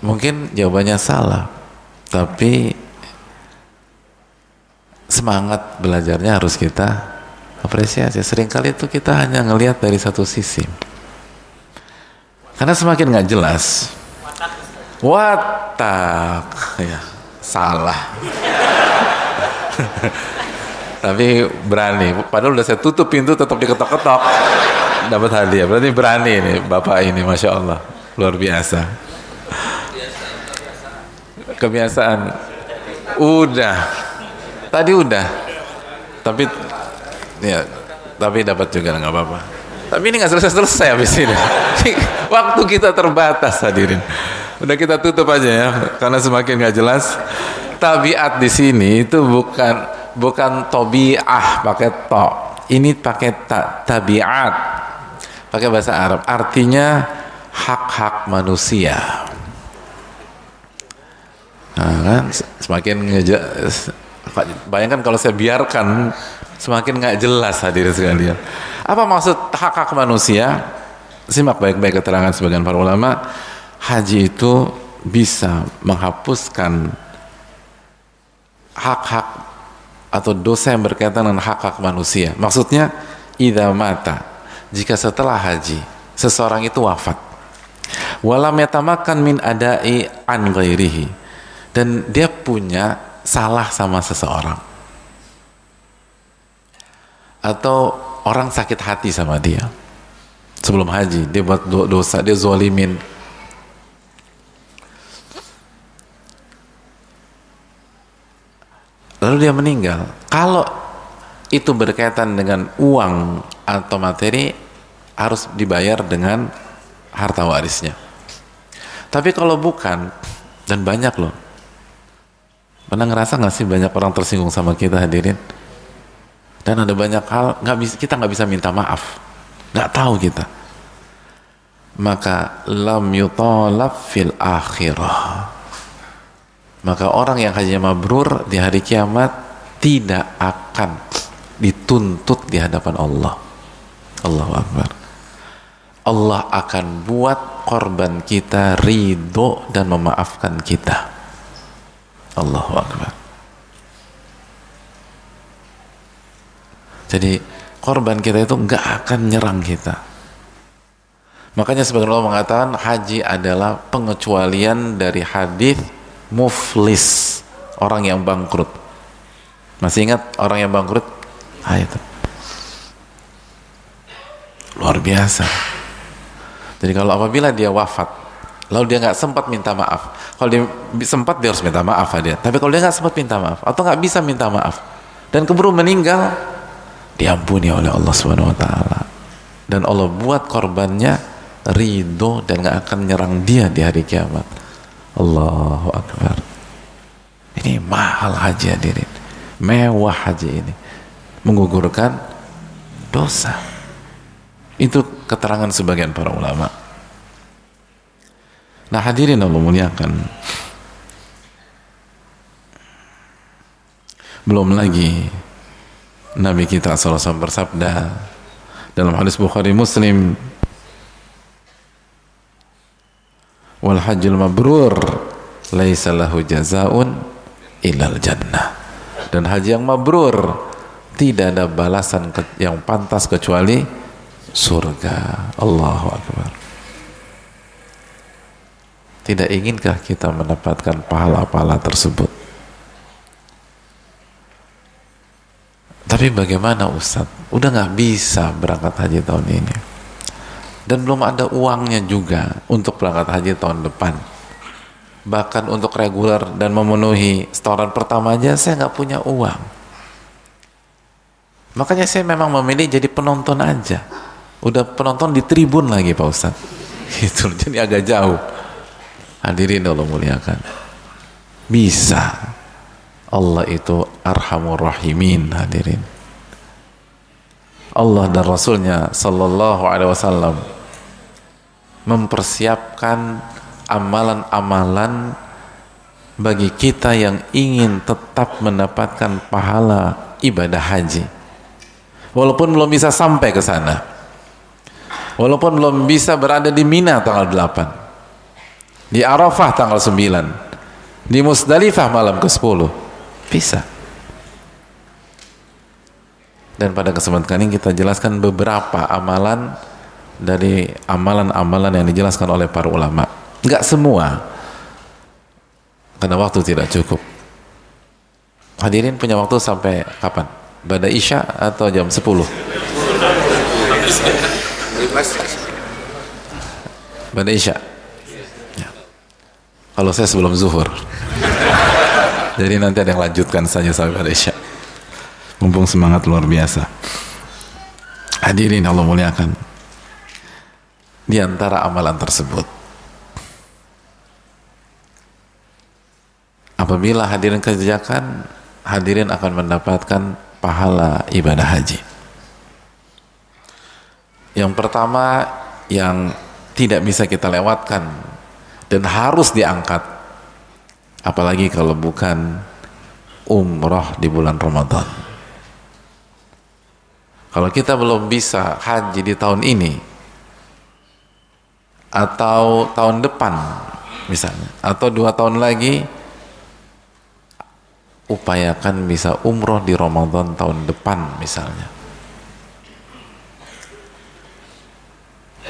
Mungkin jawabannya salah, tapi semangat belajarnya harus kita apresiasi. Seringkali itu kita hanya ngelihat dari satu sisi. Karena semakin nggak jelas, watak, ya salah. Tapi berani. Padahal udah saya tutup pintu, tetap diketok-ketok. Dapat hadiah. Berarti berani nih bapak ini, masya Allah, luar biasa. Kebiasaan. Udah. Tadi udah. Tapi ya, tapi dapat juga nggak apa-apa. Tapi ini nggak selesai habis ini. Waktu kita terbatas hadirin. Udah kita tutup aja ya, karena semakin nggak jelas. Tabiat di sini itu bukan tobiah pakai to. Ini pakai tabiat. Pakai bahasa Arab. Artinya hak-hak manusia. Nah, kan semakin bayangkan kalau saya biarkan semakin nggak jelas hadirin sekalian. Apa maksud hak-hak manusia? Simak baik-baik keterangan sebagian para ulama. Haji itu bisa menghapuskan hak-hak atau dosa yang berkaitan dengan hak-hak manusia. Maksudnya, idza mata, jika setelah haji seseorang itu wafat, walam yatamakan min adai an ghairihi, dan dia punya salah sama seseorang, atau orang sakit hati sama dia sebelum haji, dia buat dosa, dia zolimin, lalu dia meninggal. Kalau itu berkaitan dengan uang atau materi, harus dibayar dengan harta warisnya. Tapi kalau bukan, dan banyak loh, pernah ngerasa nggak sih banyak orang tersinggung sama kita hadirin? Dan ada banyak hal kita nggak bisa minta maaf, nggak tahu kita. Maka lam yutalab fil akhirah. Maka orang yang hajinya mabrur di hari kiamat tidak akan dituntut di hadapan Allah. Allahu Akbar. Allah akan buat korban kita ridho dan memaafkan kita. Allahu Akbar. Jadi korban kita itu nggak akan nyerang kita. Makanya sebagian ulama mengatakan haji adalah pengecualian dari hadis muflis, orang yang bangkrut. Masih ingat orang yang bangkrut? Itu luar biasa. Jadi kalau apabila dia wafat, lalu dia nggak sempat minta maaf, kalau dia sempat dia harus minta maaf dia. Tapi kalau dia nggak sempat minta maaf atau nggak bisa minta maaf dan keburu meninggal, diampuni oleh Allah Subhanahu Wa Taala, dan Allah buat korbannya ridho dan nggak akan nyerang dia di hari kiamat. Allahu Akbar. Ini mahal haji hadirin, mewah haji ini, menggugurkan dosa. Itu keterangan sebagian para ulama. Nah hadirin Allah muliakan, belum lagi Nabi kita SAW bersabda dalam hadis Bukhari Muslim, wal hajjul mabrur laisa lahu jazaun illal jannah. Dan haji yang mabrur tidak ada balasan yang pantas kecuali surga. Allahu Akbar. Tidak inginkah kita mendapatkan pahala-pahala tersebut? Tapi bagaimana Ustaz? Udah nggak bisa berangkat haji tahun ini. dan belum ada uangnya juga untuk berangkat haji tahun depan. Bahkan untuk reguler dan memenuhi setoran pertama aja saya nggak punya uang. Makanya saya memang memilih jadi penonton aja. Udah penonton di tribun lagi Pak Ustadz. Gitu, jadi agak jauh. Hadirin Allah muliakan. Bisa. Allah itu Arhamur Rahimin, hadirin. Allah dan Rasulnya Sallallahu Alaihi Wasallam mempersiapkan amalan-amalan bagi kita yang ingin tetap mendapatkan pahala ibadah haji, walaupun belum bisa sampai ke sana, walaupun belum bisa berada di Mina tanggal 8, di Arafah tanggal 9, di Musdalifah malam ke-10, bisa. Dan pada kesempatan ini kita jelaskan beberapa amalan dari amalan-amalan yang dijelaskan oleh para ulama. Enggak semua, karena waktu tidak cukup. Hadirin punya waktu sampai kapan? Ba'da Isya atau jam 10? Ba'da Isya ya. Kalau saya sebelum zuhur. Jadi nanti ada yang lanjutkan saja sampai Ba'da Isya. Mumpung semangat luar biasa. Hadirin Allah muliakan, di antara amalan tersebut, apabila hadirin kerjakan, hadirin akan mendapatkan pahala ibadah haji. Yang pertama yang tidak bisa kita lewatkan dan harus diangkat, apalagi kalau bukan umroh di bulan Ramadan. Kalau kita belum bisa haji di tahun ini atau tahun depan misalnya, atau 2 tahun lagi, upayakan bisa umroh di Ramadan tahun depan misalnya.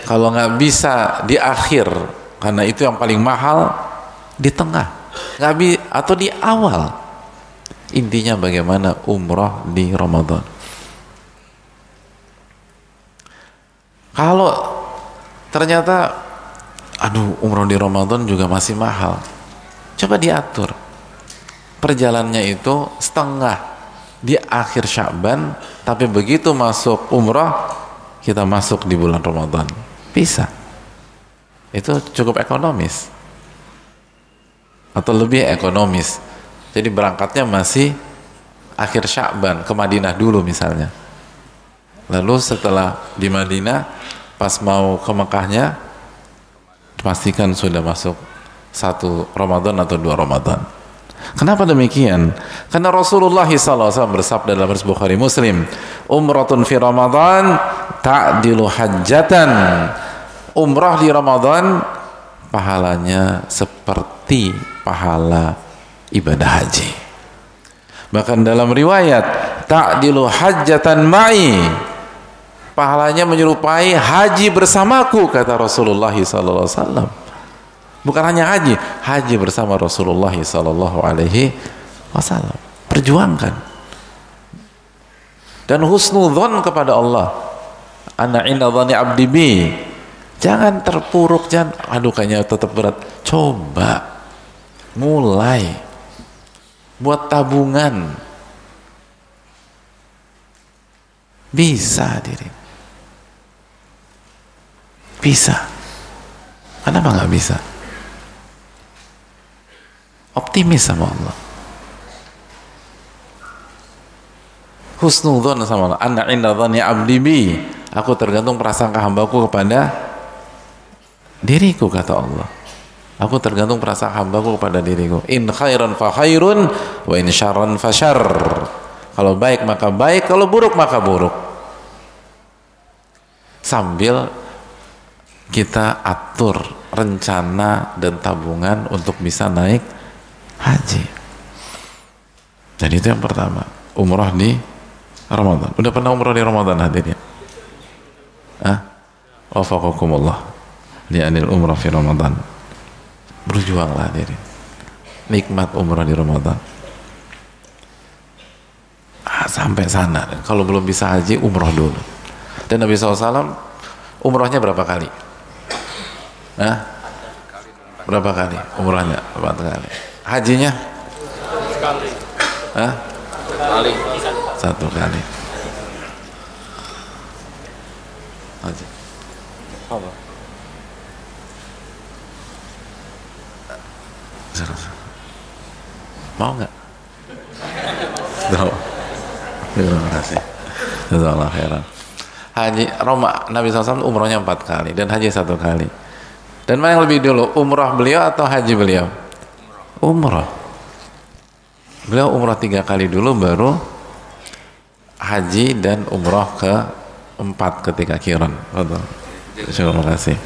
Kalau nggak bisa di akhir, karena itu yang paling mahal, di tengah, atau di awal. Intinya bagaimana umroh di Ramadan. Kalau ternyata aduh umroh di Ramadan juga masih mahal, coba diatur perjalanannya itu setengah di akhir Sya'ban, tapi begitu masuk umroh kita masuk di bulan Ramadan, bisa. Itu cukup ekonomis atau lebih ekonomis. Jadi berangkatnya masih akhir Sya'ban, ke Madinah dulu misalnya, lalu setelah di Madinah pas mau ke Mekahnya pastikan sudah masuk 1 Ramadan atau 2 Ramadan. Kenapa demikian? Karena Rasulullah SAW bersabda dalam hadis Bukhari Muslim, umratun fi Ramadan ta'dilu hajjatan. Umrah di Ramadan pahalanya seperti pahala ibadah haji. Bahkan dalam riwayat ta'dilu hajjatan ma'i, pahalanya menyerupai haji bersamaku, kata Rasulullah SAW. Bukan hanya haji, haji bersama Rasulullah SAW. Perjuangkan dan husnudzon kepada Allah. Ana inna dhani abdi bi. Jangan terpuruk, jangan aduh kayaknya tetap berat. Coba mulai buat tabungan, bisa diri. Bisa. Kenapa nggak bisa? Optimis sama Allah. Husnudzon sama Allah. Anna inda dhanni abdi bi. Aku tergantung prasangka hambaku kepada diriku, kata Allah. Aku tergantung prasangka hambaku kepada diriku. In khairan fa khairun wa in syarran fa syarr. Kalau baik maka baik, kalau buruk maka buruk. Sambil kita atur rencana dan tabungan untuk bisa naik haji. Dan itu yang pertama, umrah di Ramadan. Udah pernah umrah di Ramadan hadirin? Wafaqakumullah li'anil umrah fi Ramadan. Berjuanglah hadirin, nikmat umrah di Ramadan. Sampai sana. Kalau belum bisa haji, umrah dulu. Dan Nabi SAW Umrohnya berapa kali? Hah? Berapa kali? Umrohnya berapa kali? Hajinya? Sekali. Hah? Sekali. 1 kali. Haji. Mau nggak? Tahu. Terima kasih. Jazakallah khairan. Haji Roma Nabi SAW umrohnya 4 kali dan haji 1 kali. Dan mana yang lebih dulu, umroh beliau atau haji beliau? Umroh. Beliau umroh 3 kali dulu, baru haji dan umroh ke-4 ketika Qiran. Terima kasih.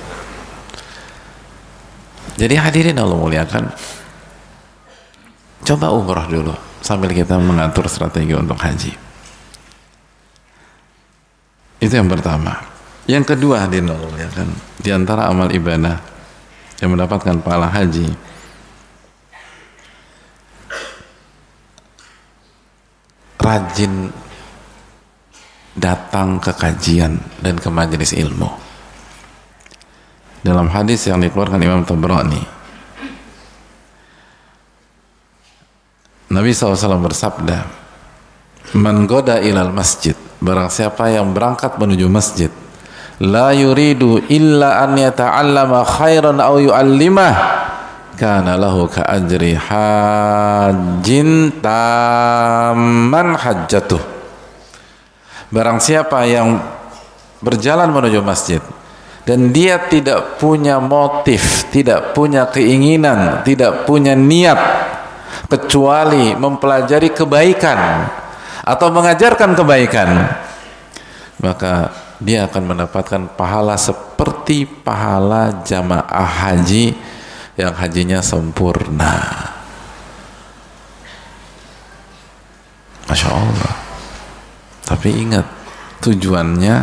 Jadi hadirin Allah muliakan, coba umroh dulu sambil kita mengatur strategi untuk haji. Itu yang pertama. Yang kedua, hadirin Allah muliakan, di antara amal ibadah yang mendapatkan pahala haji, rajin datang ke kajian dan ke majelis ilmu. Dalam hadis yang dikeluarkan Imam Tabrani, Nabi SAW bersabda, "Man goda ilal masjid," barang siapa yang berangkat menuju masjid, "la yuridu illa an yata'allama khairan aw yu'allimah, kana lahu ka ajri hajjin tamman hajjatuh." Barang siapa yang berjalan menuju masjid dan dia tidak punya motif, tidak punya keinginan, tidak punya niat kecuali mempelajari kebaikan atau mengajarkan kebaikan, maka dia akan mendapatkan pahala seperti pahala jamaah haji yang hajinya sempurna. Masya Allah. Tapi ingat, tujuannya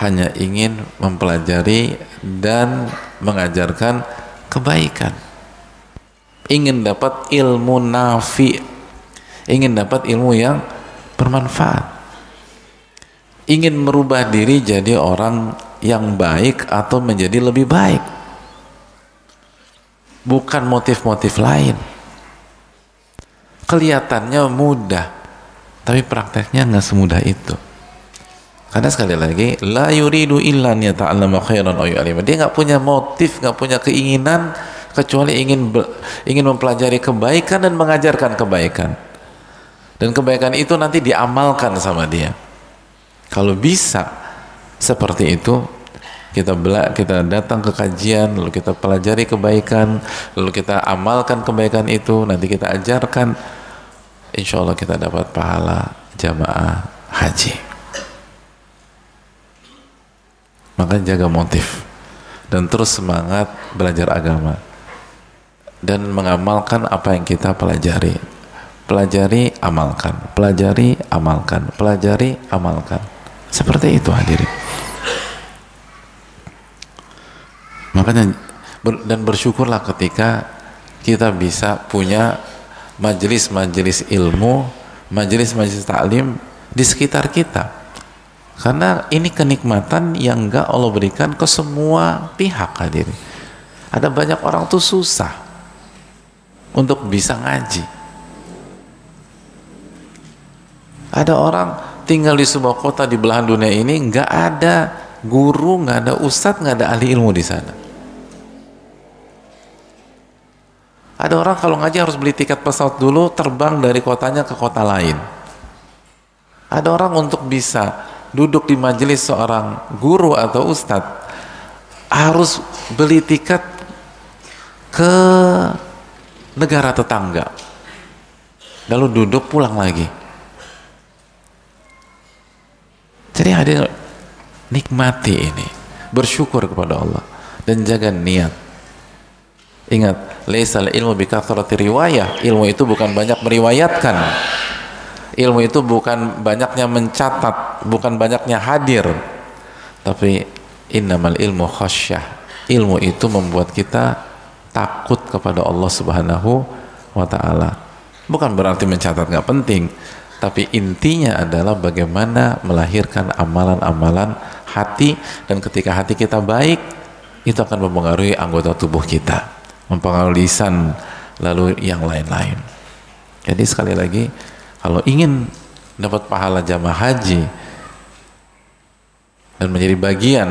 hanya ingin mempelajari dan mengajarkan kebaikan, ingin dapat ilmu nafi, ingin dapat ilmu yang bermanfaat, ingin merubah diri jadi orang yang baik atau menjadi lebih baik, bukan motif-motif lain. Kelihatannya mudah, tapi prakteknya nggak semudah itu. Karena sekali lagi, la yuridu illa an yata'allama khairan aw yu'allimah. Dia nggak punya motif, nggak punya keinginan kecuali ingin mempelajari kebaikan dan mengajarkan kebaikan. Dan kebaikan itu nanti diamalkan sama dia. Kalau bisa seperti itu, kita datang ke kajian, lalu kita pelajari kebaikan, lalu kita amalkan kebaikan itu, nanti kita ajarkan, insya Allah kita dapat pahala jamaah haji. Maka jaga motif dan terus semangat belajar agama dan mengamalkan apa yang kita pelajari. Pelajari, amalkan, pelajari, amalkan, pelajari, amalkan. Seperti itu hadirin. Makanya dan bersyukurlah ketika kita bisa punya majelis-majelis ilmu, majelis-majelis taklim di sekitar kita. Karena ini kenikmatan yang enggak Allah berikan ke semua pihak hadirin. Ada banyak orang tuh susah untuk bisa ngaji. Ada orang tinggal di sebuah kota di belahan dunia ini, enggak ada guru, enggak ada ustadz, enggak ada ahli ilmu di sana. Ada orang kalau ngaji harus beli tiket pesawat dulu, terbang dari kotanya ke kota lain. Ada orang untuk bisa duduk di majelis seorang guru atau ustadz harus beli tiket ke negara tetangga, lalu duduk pulang lagi. Jadi hadir, nikmati ini, bersyukur kepada Allah dan jaga niat. Ingat, laisal ilmu bikathrati riwayah. Ilmu itu bukan banyak meriwayatkan. Ilmu itu bukan banyaknya mencatat, bukan banyaknya hadir, tapi innamal ilmu khasyah. Ilmu itu membuat kita takut kepada Allah Subhanahu wa ta'ala. Bukan berarti mencatat nggak penting, tapi intinya adalah bagaimana melahirkan amalan-amalan hati, dan ketika hati kita baik, itu akan mempengaruhi anggota tubuh kita, mempengaruhi lisan, lalu yang lain-lain. Jadi sekali lagi, kalau ingin dapat pahala jamaah haji dan menjadi bagian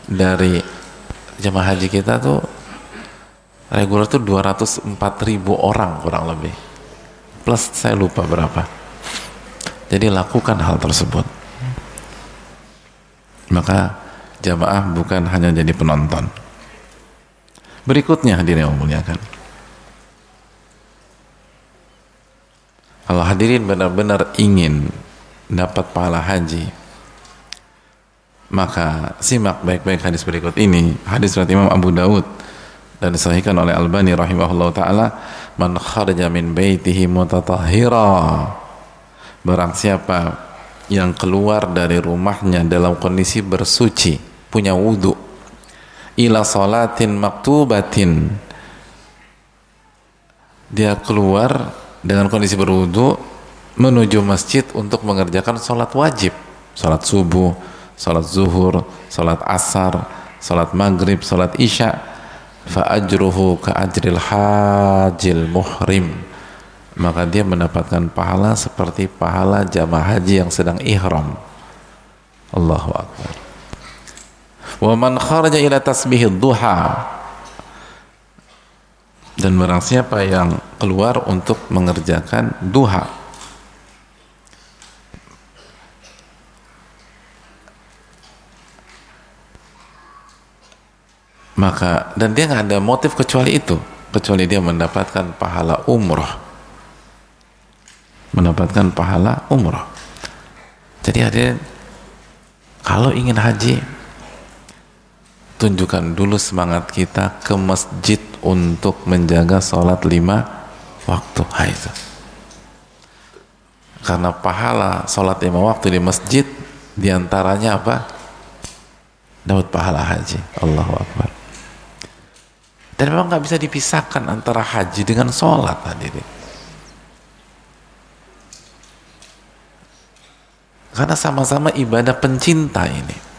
dari jamaah haji kita tuh, reguler tuh 204.000 orang kurang lebih, plus saya lupa berapa. Jadi lakukan hal tersebut. Maka jamaah bukan hanya jadi penonton. Berikutnya hadirin yang memuliakan, kalau hadirin benar-benar ingin dapat pahala haji, maka simak baik-baik hadis berikut ini. Hadis riwayat Imam Abu Daud dan disahihkan oleh Albani rahimahullah ta'ala, man kharaja min baitihi mutatahhira, barang siapa yang keluar dari rumahnya dalam kondisi bersuci, punya wudu, ila salatin maktubatin, dia keluar dengan kondisi berwudu menuju masjid untuk mengerjakan sholat wajib, sholat subuh, sholat zuhur, sholat asar, sholat maghrib, sholat isya, fa ajruhu ka ajril hajil muhrim, maka dia mendapatkan pahala seperti pahala jamaah haji yang sedang ihram. Allahu akbar. Wa man kharaja ila tasbihid duha, dan barang siapa yang keluar untuk mengerjakan duha, maka, dan dia nggak ada motif kecuali itu, kecuali dia mendapatkan pahala umrah, mendapatkan pahala umrah. Jadi hadirin, kalau ingin haji, tunjukkan dulu semangat kita ke masjid untuk menjaga sholat 5 waktu. Itu karena pahala sholat 5 waktu di masjid diantaranya apa? Dapat pahala haji. Allahu akbar. Dan memang nggak bisa dipisahkan antara haji dengan sholat hadirin, karena sama-sama ibadah pencinta ini.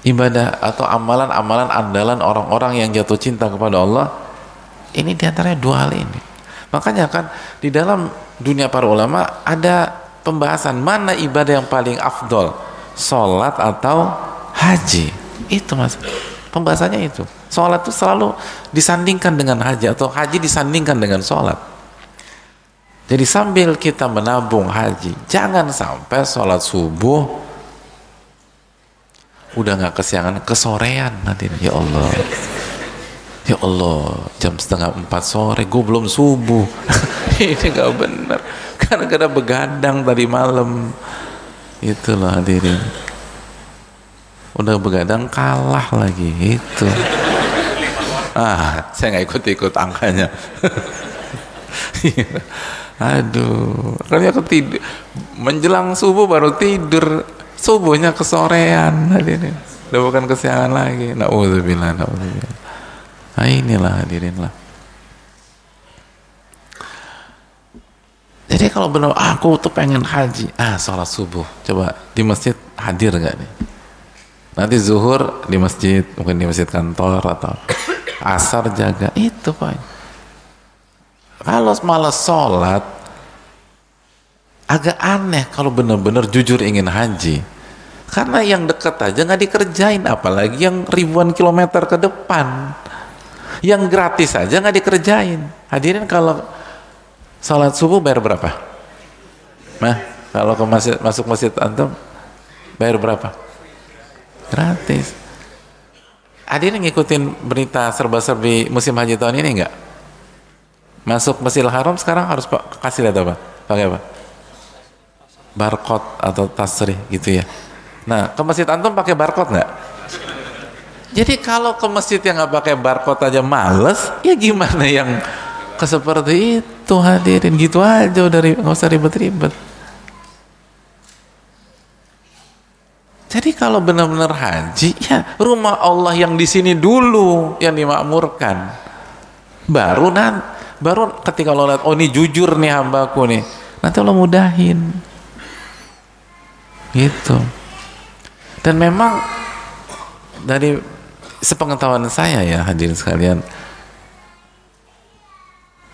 Ibadah atau amalan-amalan andalan orang-orang yang jatuh cinta kepada Allah, ini diantaranya dua hal ini. Makanya kan di dalam dunia para ulama ada pembahasan mana ibadah yang paling afdol, sholat atau haji. Itu mas, pembahasannya itu. Sholat itu selalu disandingkan dengan haji, atau haji disandingkan dengan sholat. Jadi sambil kita menabung haji, jangan sampai sholat subuh udah nggak kesiangan, kesorean nanti. Ya Allah, ya Allah, jam 3:30 sore gue belum subuh. Ini nggak benar, karena kada begadang tadi malam. Itulah hadirin, udah begadang kalah lagi itu. Saya nggak ikut-ikut angkanya. Aduh, karena ketidur menjelang subuh baru tidur, subuhnya kesorean hadirin, udah bukan kesiangan lagi. Na'udzubillah, na'udzubillah. Nah inilah hadirin lah. Jadi kalau benar aku tuh pengen haji, sholat subuh coba di masjid hadir nggak nih? Nanti zuhur di masjid, mungkin di masjid kantor, atau asar jaga, itu Pak. Kalau malas sholat, agak aneh kalau benar-benar jujur ingin haji. Karena yang dekat aja nggak dikerjain, apalagi yang ribuan kilometer ke depan. Yang gratis aja nggak dikerjain. Hadirin, kalau sholat subuh bayar berapa? Nah, kalau ke masjid, masuk masjid antum bayar berapa? Gratis. Hadirin ngikutin berita serba-serbi musim haji tahun ini nggak? Masuk Masjidil Haram sekarang harus kasih lihat apa? Pakai apa? Barcode atau tasrih gitu ya. Nah, ke masjid antum pakai barcode nggak? Jadi kalau ke masjid yang nggak pakai barcode aja males, ya gimana yang ke seperti itu hadirin? Gitu aja, udah nggak usah ribet-ribet. Jadi kalau benar-benar haji, ya rumah Allah yang di sini dulu yang dimakmurkan. Baru ketika Allah lihat, oh ini jujur nih hambaku nih, nanti Allah mudahin. gitu. Dan memang dari sepengetahuan saya ya hadirin sekalian,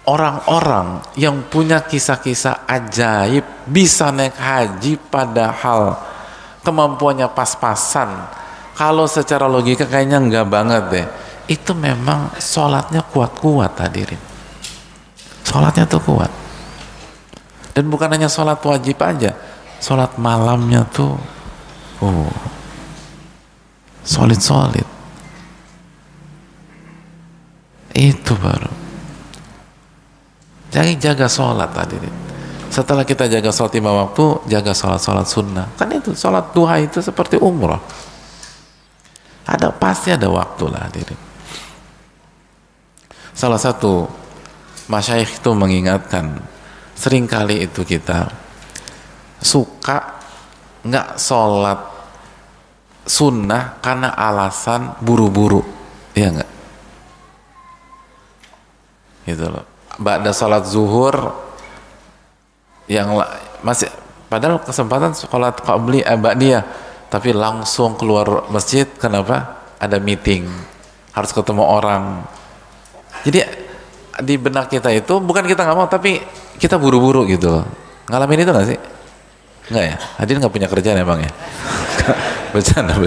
orang-orang yang punya kisah-kisah ajaib bisa naik haji padahal kemampuannya pas-pasan, kalau secara logika kayaknya enggak banget deh, itu memang sholatnya kuat-kuat hadirin. Sholatnya tuh kuat. Dan bukan hanya sholat wajib aja, sholat malamnya tuh solid-solid. Itu baru. Jadi jaga sholat hadirin. Setelah kita jaga sholat 5 waktu, jaga sholat-sholat sunnah. Kan itu sholat duha itu seperti umrah. Pasti ada waktu lah hadirin. Salah satu masyayikh itu mengingatkan, seringkali itu kita suka nggak sholat sunnah karena alasan buru-buru, iya nggak? Gitu loh. Ba'da sholat zuhur yang masih padahal kesempatan sholat ba'diyah, tapi langsung keluar masjid. Kenapa? Ada meeting, harus ketemu orang. Jadi di benak kita itu bukan kita nggak mau, tapi kita buru-buru gitu loh. Ngalamin itu nggak sih? Nggak ya? Hadirin nggak punya kerjaan ya bang ya? Bercanda.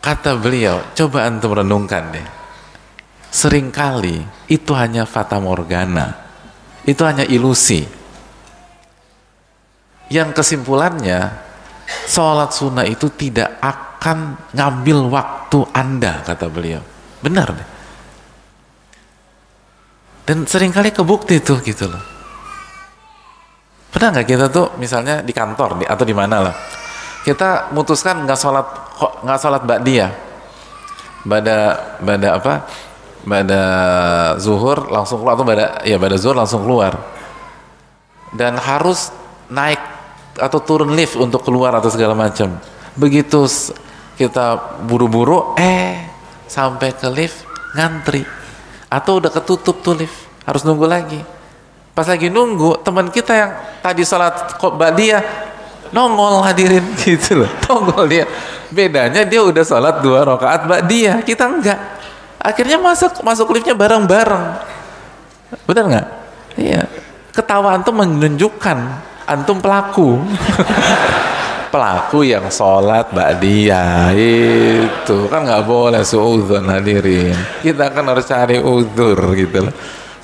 Kata beliau, coba antum renungkan deh. Seringkali itu hanya fata morgana, itu hanya ilusi. Yang kesimpulannya, sholat sunnah itu tidak akan ngambil waktu Anda, kata beliau. Benar deh. Dan seringkali kebukti tuh gitu loh. Pernah nggak kita tuh misalnya di kantor atau di mana lah, kita mutuskan nggak sholat ba'diyah, pada zuhur langsung keluar, atau pada zuhur langsung keluar, dan harus naik atau turun lift untuk keluar atau segala macam. Begitu kita buru-buru sampai ke lift ngantri, atau udah ketutup tuh lift, harus nunggu lagi. Pas lagi nunggu, teman kita yang tadi sholat ba'diyah nongol hadirin gitu loh, nongol dia. Bedanya dia udah sholat 2 rakaat ba'diyah, kita enggak. Akhirnya masuk liftnya bareng-bareng. Benar nggak? Iya. Ketawa antum menunjukkan antum pelaku. Pelaku yang sholat ba'diyah itu kan nggak boleh suudzon hadirin. Kita kan harus cari uzur gitu loh.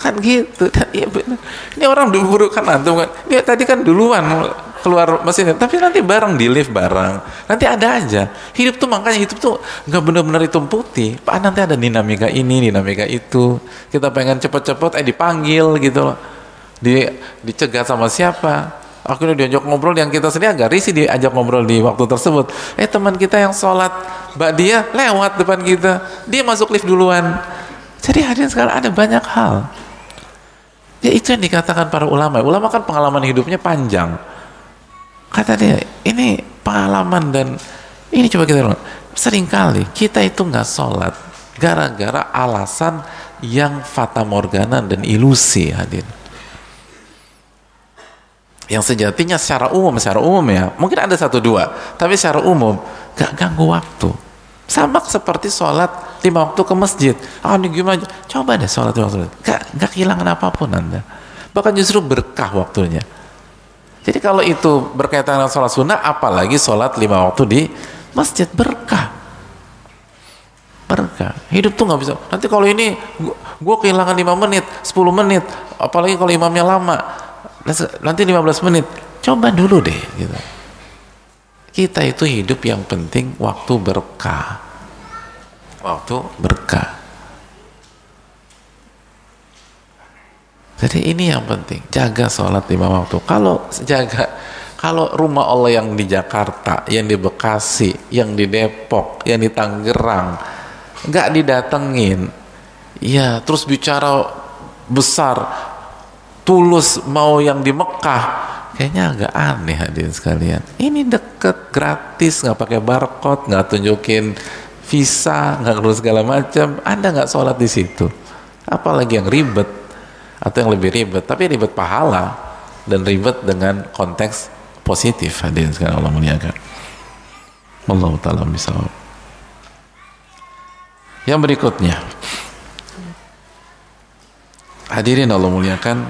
Kan gitu. Iya benar. Ini orang dulu kan antum kan. Dia tadi kan duluan keluar mesinnya, tapi nanti bareng di lift bareng. Nanti ada aja. Hidup tuh makanya hidup tuh nggak benar-benar hitam putih. Pak, nanti ada dinamika ini, dinamika itu. Kita pengen cepet-cepet dipanggil gitu loh. Dicegat sama siapa? Akhirnya diajak ngobrol, yang kita sendiri agak risih diajak ngobrol di waktu tersebut. Teman kita yang sholat ba'diyah lewat depan kita, dia masuk lift duluan. Jadi hadirin sekarang ada banyak hal. Ya itu yang dikatakan para ulama. Ulama kan pengalaman hidupnya panjang. Kata dia, ini pengalaman, dan ini coba kita lihat. Seringkali kita itu nggak sholat gara-gara alasan yang fata morgana dan ilusi hadir. Yang sejatinya secara umum ya, mungkin ada 1-2, tapi secara umum nggak ganggu waktu. Sama seperti sholat 5 waktu ke masjid. Ini gimana? Coba deh sholat 5 waktu. Nggak kehilangan apapun Anda. Bahkan justru berkah waktunya. Jadi kalau itu berkaitan dengan sholat sunnah, apalagi sholat 5 waktu di masjid, berkah. Hidup tuh nggak bisa. Nanti kalau ini gue kehilangan 5 menit, 10 menit, apalagi kalau imamnya lama, nanti 15 menit. Coba dulu deh gitu. Kita itu hidup yang penting waktu berkah. Jadi ini yang penting, jaga sholat 5 waktu. Kalau rumah Allah yang di Jakarta, yang di Bekasi, yang di Depok, yang di Tangerang, nggak didatengin, ya terus bicara besar, tulus mau yang di Mekah, kayaknya agak aneh hadirin sekalian. Ini deket, gratis, nggak pakai barcode, nggak tunjukin visa, nggak perlu segala macam. Anda nggak sholat di situ, apalagi yang ribet. Atau yang lebih ribet, tapi ribet pahala dan ribet dengan konteks positif. Hadirin sekalian Allah muliakan. Wallahu ta'ala bishawab. Yang berikutnya, hadirin Allah muliakan,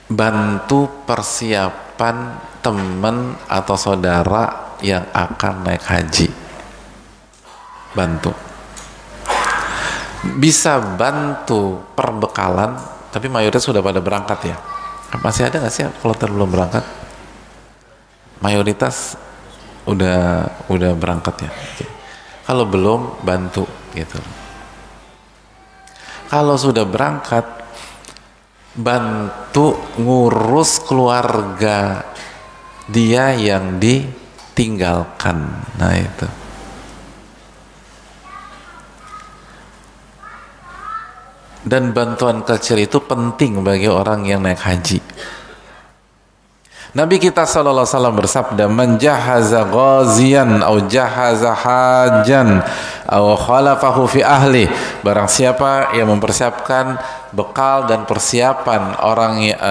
bantu persiapan teman atau saudara yang akan naik haji. Bantu. Bisa bantu perbekalan, tapi mayoritas sudah pada berangkat ya. Masih ada nggak sih kalau belum berangkat? Mayoritas udah berangkat ya. Oke. Kalau belum, bantu gitu. Kalau sudah berangkat, bantu ngurus keluarga dia yang ditinggalkan. Nah itu. Dan bantuan kecil itu penting bagi orang yang naik haji. Nabi kita sallallahu alaihi wasallam bersabda, "Man jahaza ghaziyan aw jahaza hajan aw khalafahu fi ahli." Barang siapa yang mempersiapkan bekal dan persiapan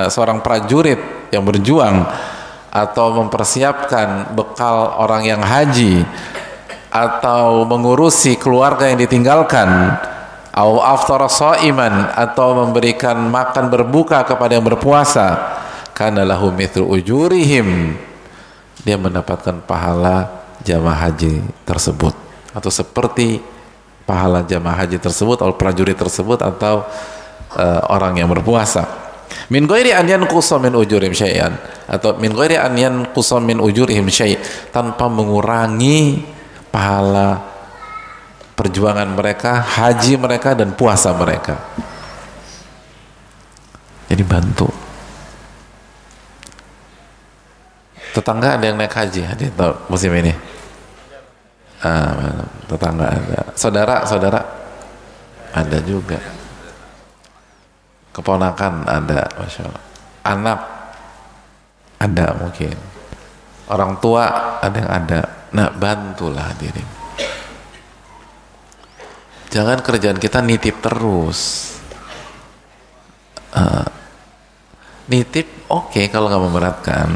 seorang prajurit yang berjuang, atau mempersiapkan bekal orang yang haji, atau mengurusi keluarga yang ditinggalkan, au aftara shaiman, atau memberikan makan berbuka kepada yang berpuasa, kana lahu mithlu ujurihim, dia mendapatkan pahala jamaah haji tersebut, atau seperti pahala jamaah haji tersebut atau prajurit tersebut atau orang yang berpuasa. Min ghairi an yanqusa min ujurihim syai'an, atau min ghairi an yanqusa min ujurihim syai', tanpa mengurangi pahala perjuangan mereka, haji mereka dan puasa mereka. Jadi bantu. Tetangga ada yang naik haji, hadir tahu musim ini? Tetangga ada. Saudara ada juga. Keponakan ada, masya Allah. Anak ada mungkin. Orang tua ada yang ada. Nah, bantulah hadirin. Jangan kerjaan kita nitip terus. Nitip oke, kalau nggak memberatkan.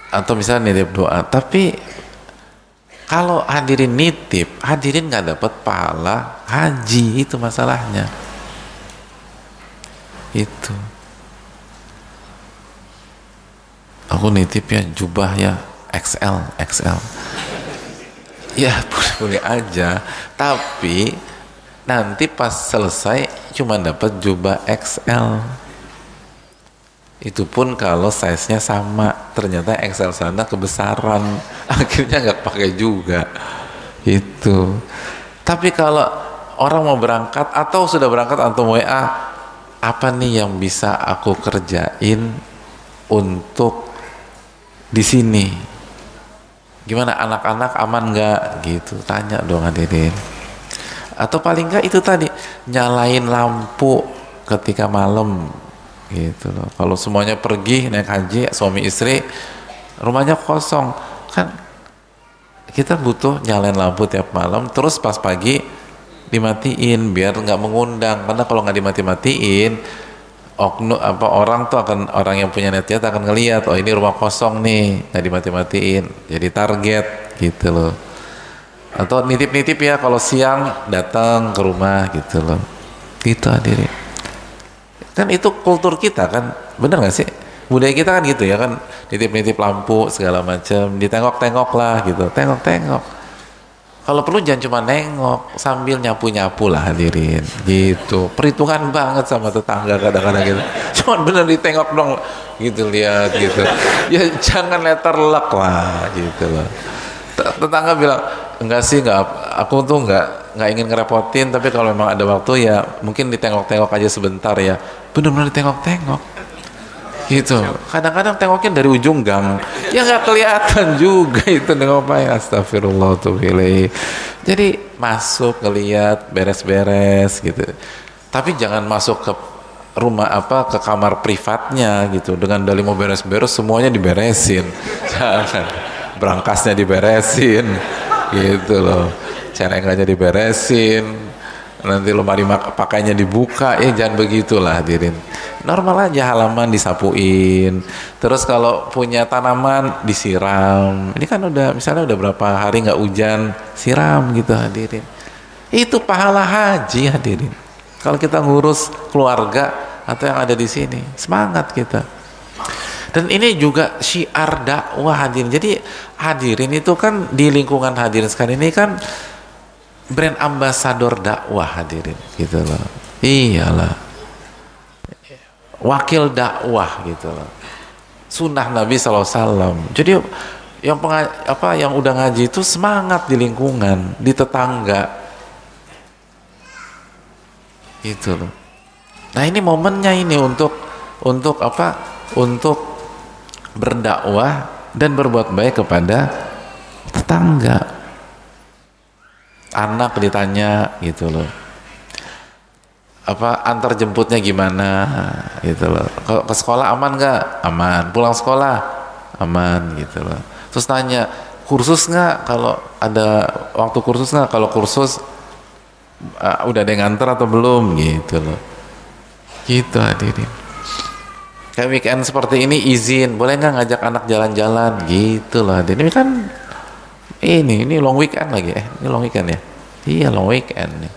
Atau misalnya nitip doa. Tapi kalau hadirin nitip, hadirin nggak dapat pahala haji, itu masalahnya. Itu. Aku nitip ya jubah ya XL. Ya boleh aja, tapi nanti pas selesai cuma dapat jubah XL. Itu pun kalau size-nya sama, ternyata XL sana kebesaran, akhirnya nggak pakai juga. Itu. Tapi kalau orang mau berangkat atau sudah berangkat atau WA, apa nih yang bisa aku kerjain untuk di sini? Gimana anak-anak aman nggak? Gitu, tanya dong hadirin. Atau paling nggak itu tadi, nyalain lampu ketika malam, gitu loh. Kalau semuanya pergi naik haji, suami istri, rumahnya kosong, kan kita butuh nyalain lampu tiap malam, terus pas pagi dimatiin biar nggak mengundang, karena kalau nggak dimati-matiin, orang tuh akan, orang yang punya netnya akan ngelihat, oh ini rumah kosong nih, nggak dimati-matiin, jadi target gitu loh. Atau nitip-nitip ya, kalau siang datang ke rumah gitu loh. Gitu hadirin. Kan itu kultur kita kan, bener nggak sih? Budaya kita kan gitu ya kan, nitip-nitip lampu segala macam, ditengok-tengok lah gitu, tengok-tengok. Kalau perlu jangan cuma nengok, sambil nyapu-nyapu lah hadirin, gitu. Perhitungan banget sama tetangga kadang-kadang gitu. Cuma bener ditengok dong, gitu, lihat gitu. Ya jangan letterlek lah, gitu loh. Tetangga bilang, enggak sih, aku tuh enggak ingin ngerepotin, tapi kalau memang ada waktu ya mungkin ditengok-tengok aja sebentar ya. Bener-bener ditengok-tengok. Gitu. Kadang-kadang tengoknya dari ujung gang, ya nggak kelihatan juga itu nengok apa ya. Astagfirullah tuh pilih. Jadi masuk ngelihat beres-beres gitu. Tapi jangan masuk ke rumah ke kamar privatnya gitu dengan dalih mau beres-beres, semuanya diberesin. Jangan. Berangkasnya diberesin, gitu loh. Celengannya diberesin. nanti lemari pakainya dibuka, jangan begitulah hadirin. Normal aja, halaman disapuin, terus kalau punya tanaman disiram. Ini kan udah misalnya udah berapa hari nggak hujan, siram gitu hadirin. Itu pahala haji hadirin. Kalau kita ngurus keluarga atau yang ada di sini, semangat kita. Dan ini juga syiar dakwah hadirin. Jadi hadirin itu kan di lingkungan hadirin sekarang ini kan brand ambasador dakwah hadirin gitu loh. Iyalah, wakil dakwah gitu loh. Sunnah Nabi SAW. Jadi yang udah ngaji itu semangat di lingkungan, di tetangga gitu loh. Nah ini momennya ini untuk apa? Untuk berdakwah dan berbuat baik kepada tetangga. Anak ditanya gitu loh, apa antar jemputnya gimana gitu loh, ke sekolah aman nggak? Aman. Pulang sekolah aman gitu loh. Terus tanya kursus nggak, kalau ada waktu kursus nggak, kalau kursus udah ada yang nganter atau belum gitu loh. Gitu hadirin. Kayak weekend seperti ini izin, boleh nggak ngajak anak jalan-jalan gitu loh. Ini kan ini long weekend lagi, ini long weekend ya? Iya long weekend nih.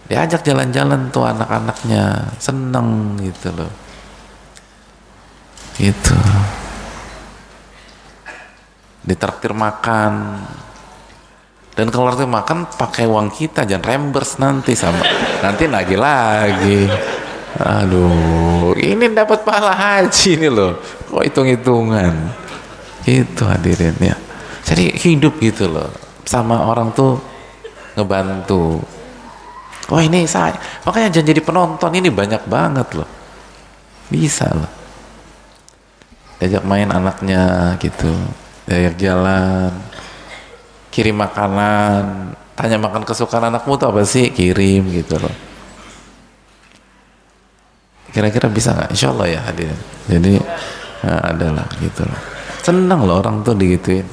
Diajak jalan-jalan tuh anak-anaknya, seneng gitu loh. Gitu. Ditraktir makan. Dan kalau traktir makan pakai uang kita, jangan reimburse nanti nanti nagih lagi. Aduh, ini dapat pahala haji ini loh. Kok hitung-hitungan? Itu hadirin ya. Jadi hidup gitu loh. Sama orang tuh ngebantu. Wah ini saya. Makanya jangan jadi penonton, ini banyak banget loh. Bisa loh. Diajak main anaknya gitu. Diajak jalan. Kirim makanan. Tanya makan kesukaan anakmu tuh apa sih? Kirim gitu loh. Kira-kira bisa nggak? Insya Allah ya hadirin. Jadi adalah gitu loh. Senang loh orang tuh digituin.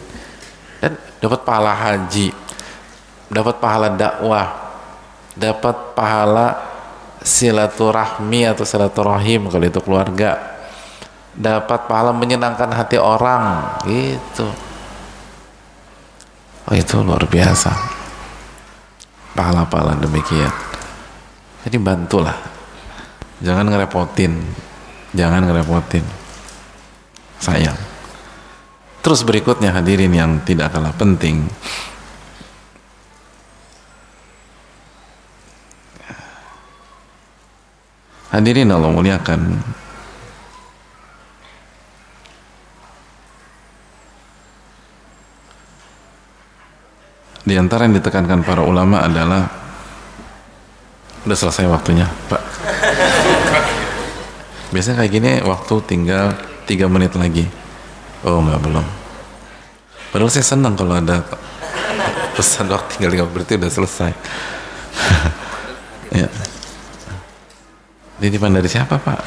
Dan dapat pahala haji, dapat pahala dakwah, dapat pahala silaturahmi atau silaturahim kalau itu keluarga, dapat pahala menyenangkan hati orang gitu. Oh itu luar biasa pahala-pahala demikian. Jadi bantulah, jangan ngerepotin, sayang. Terus berikutnya hadirin yang tidak kalah penting, hadirin Allah muliakan, di antara yang ditekankan para ulama adalah, udah selesai waktunya Pak. Biasanya kayak gini waktu tinggal 3 menit lagi. Oh enggak, belum. Padahal saya senang kalau ada pesan waktu tinggal 5, berarti udah selesai. Ya. Titipan dari siapa Pak?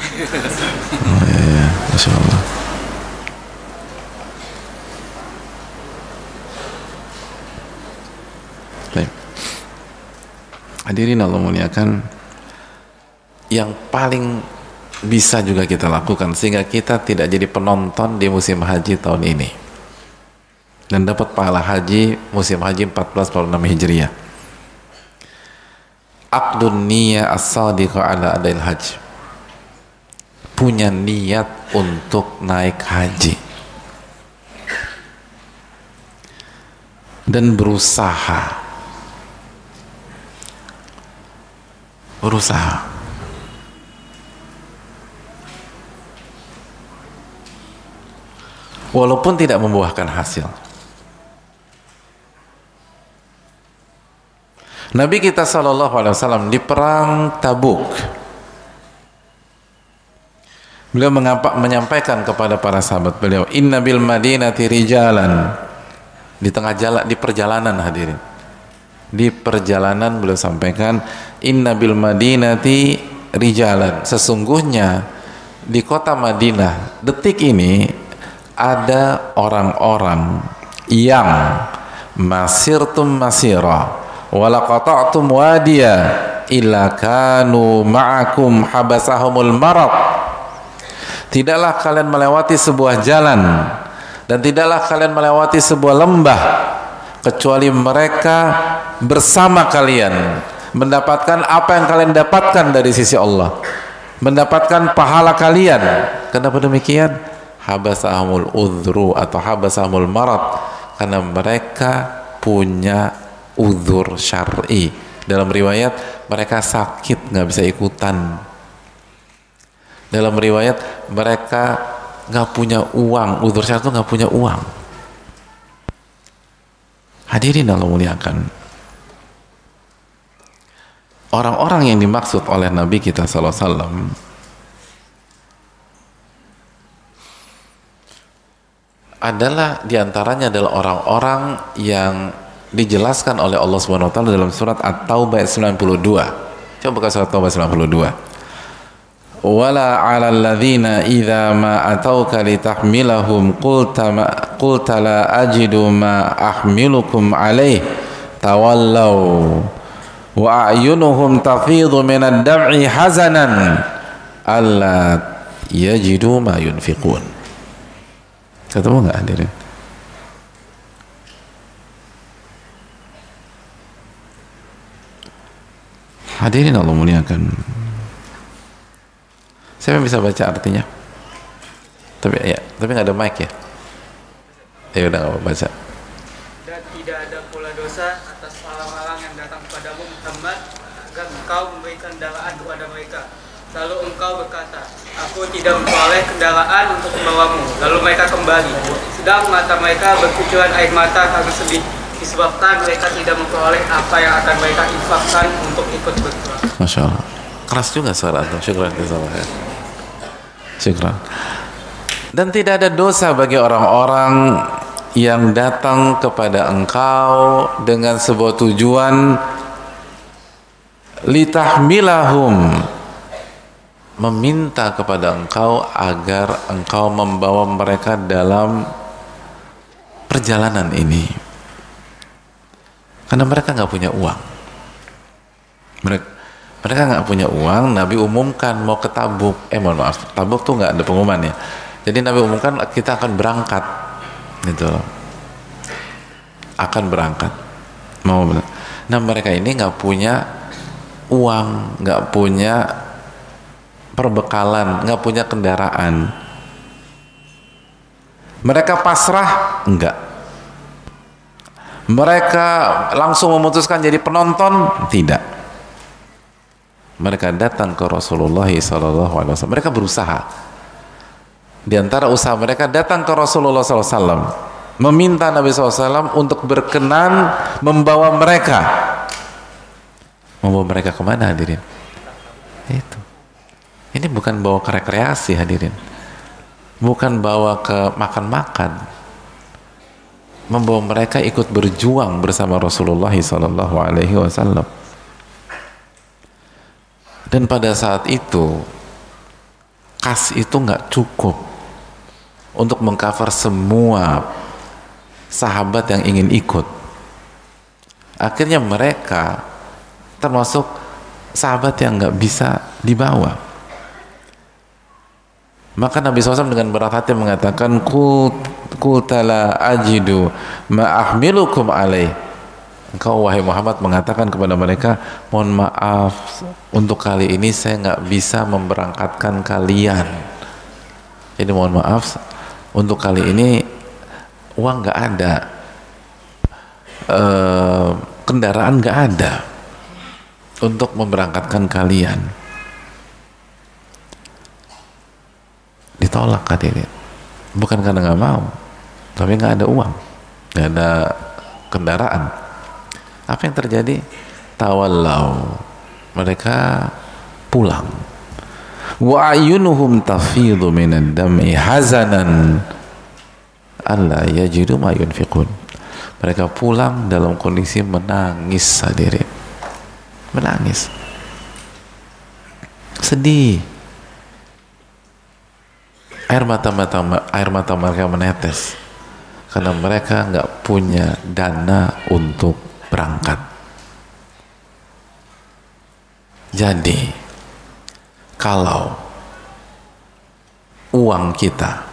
Oh iya, Masya Allah. Baik. Hadirin Allah muliakan, yang paling bisa juga kita lakukan sehingga kita tidak jadi penonton di musim haji tahun ini dan dapat pahala haji musim haji 1446 Hijriah, aqdun niyah as-sadiqah ala adail haji, punya niat untuk naik haji dan berusaha walaupun tidak membuahkan hasil. Nabi kita SAW di perang Tabuk, beliau menyampaikan kepada para sahabat beliau, inna bil madinati rijalan, di tengah jalan, di perjalanan hadirin, di perjalanan beliau sampaikan, inna bil madinati rijalan, sesungguhnya di kota Madinah detik ini ada orang-orang yang masirtum masira wala qata'tum wadiya illa kanu ma'akum habasahumul marad. Tidaklah kalian melewati sebuah jalan dan tidaklah kalian melewati sebuah lembah kecuali mereka bersama kalian, mendapatkan apa yang kalian dapatkan dari sisi Allah, mendapatkan pahala kalian. Kenapa demikian? Habasahumul udhru atau habasahumul marad, karena mereka punya udhur syar'i. Dalam riwayat mereka sakit, nggak bisa ikutan. Dalam riwayat mereka nggak punya uang, udhur syar'i itu nggak punya uang. Hadirin Allah muliakan, orang-orang yang dimaksud oleh Nabi kita sallallahu alaihi wasallam adalah diantaranya adalah orang-orang yang dijelaskan oleh Allah Subhanahu wa taala dalam surat At-Taubah ayat 92. Coba buka surat At-Taubah 92. Wala 'alal ladzina idza ma atauka litahmilahum qulta la ajidu ma ahmilukum 'alaihi tawallaw wa a'yunuhum tafidhu minad dam'i hazanan alla yajidu ma yunfiqun. Ketemu nggak hadirin? Hadirin Allah muliakan, saya bisa baca artinya, tapi nggak ada mic ya. Ya udah, nggak baca. Dan tidak ada pula dosa atas orang-orang yang datang kepadamu Muhammad agar engkau memberikan kendaraan kepada mereka. Lalu engkau berkata, aku tidak memperoleh kendaraan untuk membawamu. Lalu mereka kembali, sedang mata mereka bercucuran air mata karena sedih, disebabkan mereka tidak memperoleh apa yang akan mereka infakkan untuk ikut berperang. Masya Allah, keras juga suara antum. Syukran jazakallah. Syukran. Dan tidak ada dosa bagi orang-orang yang datang kepada engkau dengan sebuah tujuan litahmilahum, meminta kepada engkau agar engkau membawa mereka dalam perjalanan ini, karena mereka nggak punya uang. Mereka nggak punya uang. Nabi umumkan mau ke Tabuk. Mohon maaf, Tabuk tuh nggak ada pengumumannya. Jadi Nabi umumkan kita akan berangkat, gitu, akan berangkat. Nah mereka ini nggak punya uang, nggak punya perbekalan, nggak punya kendaraan. Mereka pasrah? Enggak. Mereka langsung memutuskan jadi penonton? Tidak. Mereka datang ke Rasulullah SAW. Mereka berusaha. Di antara usaha mereka datang ke Rasulullah SAW, meminta Nabi SAW untuk berkenan membawa mereka. Membawa mereka kemana hadirin? Itu. Ini bukan bawa ke rekreasi hadirin, bukan bawa ke makan-makan, membawa mereka ikut berjuang bersama Rasulullah SAW. Dan pada saat itu kas itu nggak cukup untuk mengcover semua sahabat yang ingin ikut. Akhirnya mereka termasuk sahabat yang nggak bisa dibawa. Maka Nabi SAW dengan berat hati mengatakan, Qultala ajidu ma'ahmilukum alaih. Engkau wahai Muhammad mengatakan kepada mereka, mohon maaf, untuk kali ini saya nggak bisa memberangkatkan kalian. Jadi mohon maaf, untuk kali ini uang nggak ada, kendaraan nggak ada untuk memberangkatkan kalian. Ditolak hadirin, bukan karena nggak mau, tapi nggak ada uang, nggak ada kendaraan. Apa yang terjadi? Tawallau, mereka pulang. Wa ayunuhum tafidhu minad dam'i hazanan alla yajidu ma yunfiqun. Mereka pulang dalam kondisi menangis hadirin, menangis, sedih. Air mata mereka menetes karena mereka nggak punya dana untuk berangkat. Jadi kalau uang kita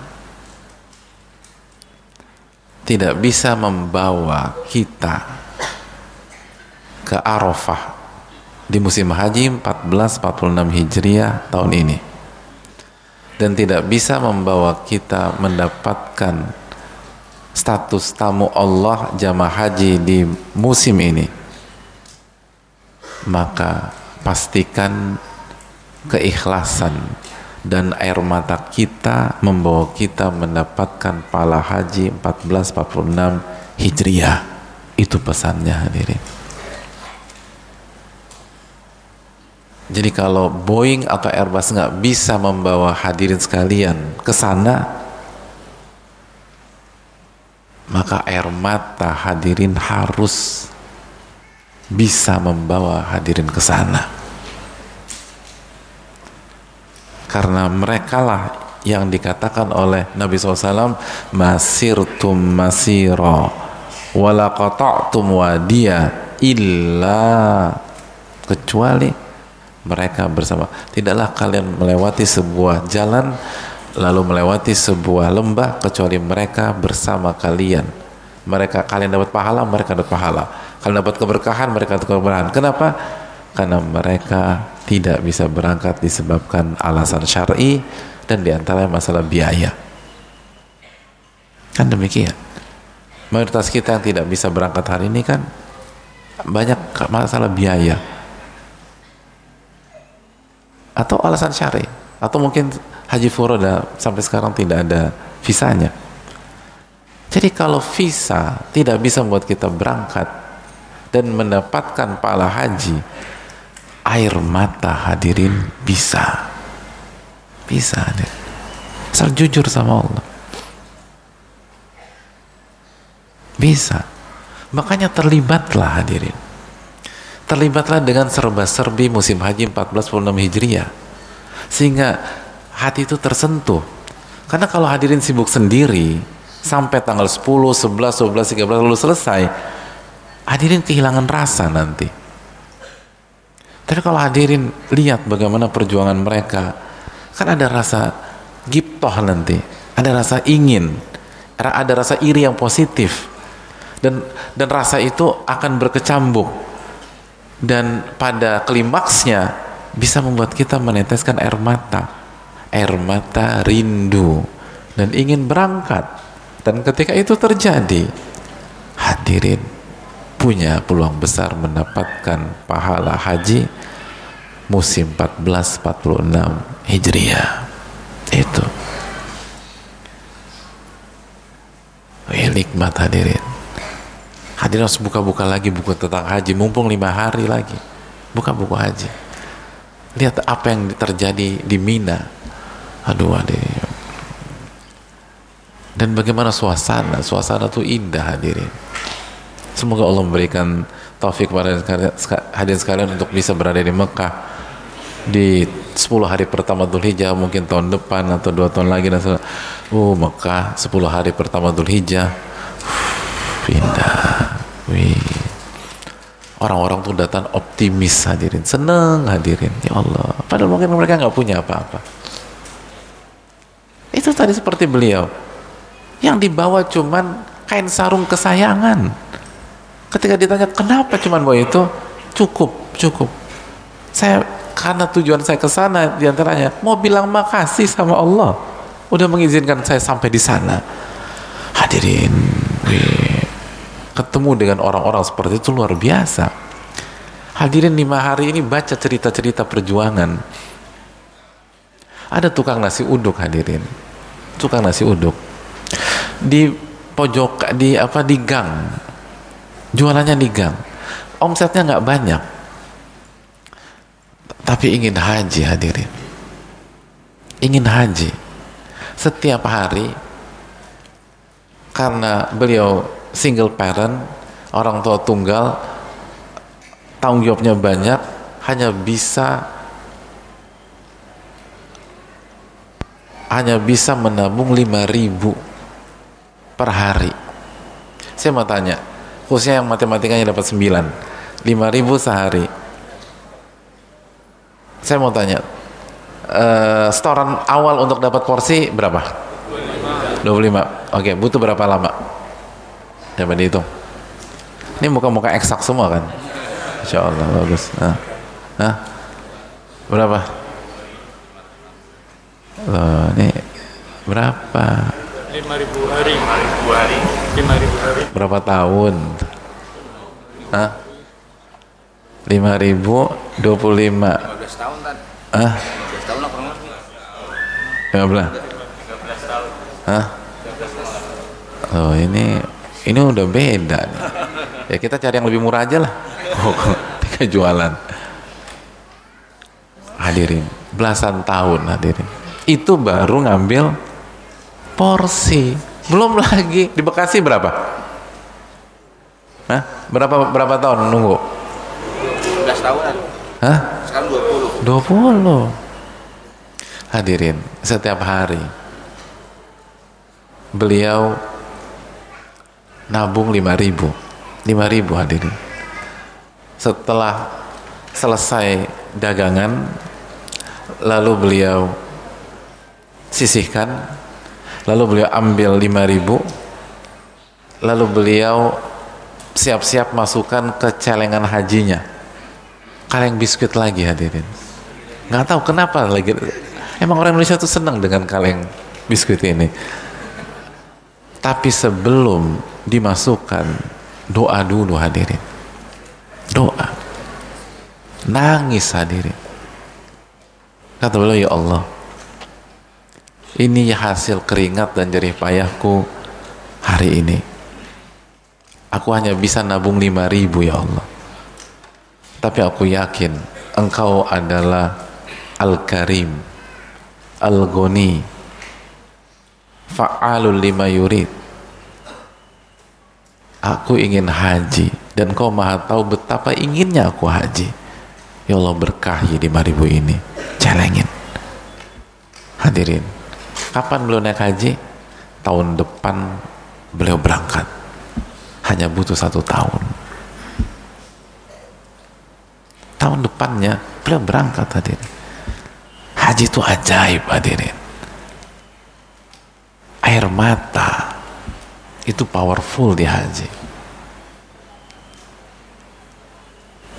tidak bisa membawa kita ke Arafah di musim haji 1446 Hijriah tahun ini, dan tidak bisa membawa kita mendapatkan status tamu Allah jamaah haji di musim ini, maka pastikan keikhlasan dan air mata kita membawa kita mendapatkan pahala haji 1446 Hijriah. Itu pesannya, hadirin. Jadi kalau Boeing atau Airbus nggak bisa membawa hadirin sekalian ke sana, maka air mata hadirin harus bisa membawa hadirin ke sana. Karena merekalah yang dikatakan oleh Nabi SAW, masirtum masira wala qata'tum wadiya illa, kecuali mereka bersama. Tidaklah kalian melewati sebuah jalan lalu melewati sebuah lembah kecuali mereka bersama kalian. Kalian dapat pahala, mereka dapat pahala. Kalian dapat keberkahan, mereka dapat keberkahan. Kenapa? Karena mereka tidak bisa berangkat disebabkan alasan syar'i, dan diantaranya masalah biaya. Kan demikian. Mayoritas kita yang tidak bisa berangkat hari ini kan banyak masalah biaya atau alasan syar'i, atau mungkin haji furoda sampai sekarang tidak ada visanya. Jadi kalau visa tidak bisa membuat kita berangkat dan mendapatkan pahala haji, air mata hadirin bisa hadirin. Asal jujur sama Allah, bisa. Makanya terlibatlah hadirin, terlibatlah dengan serba-serbi musim haji 1446 Hijriah, sehingga hati itu tersentuh. Karena kalau hadirin sibuk sendiri sampai tanggal 10, 11, 12, 13 lalu selesai, hadirin kehilangan rasa nanti. Tapi kalau hadirin lihat bagaimana perjuangan mereka, kan ada rasa gibtoh nanti, ada rasa ingin, ada rasa iri yang positif, dan rasa itu akan berkecambuk, dan pada klimaksnya bisa membuat kita meneteskan air mata rindu dan ingin berangkat. Dan ketika itu terjadi, hadirin punya peluang besar mendapatkan pahala haji musim 1446 Hijriah. Itu nikmat hadirin. Hadirin harus buka-buka lagi buku tentang haji, mumpung 5 hari lagi. Buka buku haji, lihat apa yang terjadi di Mina. Aduh hadirin, dan bagaimana suasana tuh indah hadirin. Semoga Allah memberikan taufik kepada hadirin sekalian untuk bisa berada di Mekah di 10 hari pertama Dzulhijjah, mungkin tahun depan atau 2 tahun lagi. Mekah 10 hari pertama Dzulhijjah, indah. Orang-orang tuh datang optimis hadirin, seneng hadirin, ya Allah, padahal mungkin mereka nggak punya apa-apa. Itu tadi seperti beliau yang dibawa cuman kain sarung kesayangan. Ketika ditanya kenapa cuman bawa itu, cukup saya, karena tujuan saya ke sana diantaranya mau bilang makasih sama Allah udah mengizinkan saya sampai di sana. Hadirin, ketemu dengan orang-orang seperti itu luar biasa. Hadirin 5 hari ini baca cerita-cerita perjuangan. Ada tukang nasi uduk hadirin, tukang nasi uduk di pojok di gang, jualannya di gang, omsetnya nggak banyak, tapi ingin haji hadirin, ingin haji setiap hari. Karena beliau single parent, orang tua tunggal, tanggung jawabnya banyak, hanya bisa menabung 5.000 per hari. Saya mau tanya, khususnya yang matematikanya dapat 9, 5.000 sehari Saya mau tanya, setoran awal untuk dapat porsi berapa? 25. Oke, butuh berapa lama? Coba dihitung. Ini muka-muka eksak semua kan? Insya Allah, bagus. Berapa? Loh, ini berapa? 5.000 hari. 5.000 hari. Berapa tahun? 5.025. 15 tahun kan? 15 tahun lah kurang lebih. 15 tahun. Oh, ini udah beda nih. Ya kita cari yang lebih murah aja lah. Kita jualan. Hadirin, belasan tahun hadirin. Itu baru ngambil porsi. Belum lagi di Bekasi berapa? Berapa tahun nunggu? 15 tahunan. Sekarang 20. Hadirin, setiap hari beliau nabung 5.000 hadirin. Setelah selesai dagangan, lalu beliau sisihkan, lalu beliau ambil 5.000, lalu beliau siap-siap masukkan ke celengan hajinya. Kaleng biskuit lagi hadirin. Nggak tahu kenapa lagi. Emang orang Indonesia tuh senang dengan kaleng biskuit ini. Tapi sebelum dimasukkan, doa dulu hadirin. Doa. Nangis hadirin. Kata beliau, ya Allah, ini hasil keringat dan jerih payahku hari ini. Aku hanya bisa nabung 5.000 ya Allah. Tapi aku yakin Engkau adalah Al-Karim, Al-Ghani, Fa'alul lima yurid. Aku ingin haji dan Kau maha tahu betapa inginnya aku haji. Ya Allah, berkahi 5.000 ini. Celengin. Hadirin, kapan beliau naik haji? Tahun depan beliau berangkat. Hanya butuh 1 tahun. Tahun depannya beliau berangkat hadirin. Haji itu ajaib hadirin. Air mata itu powerful di haji.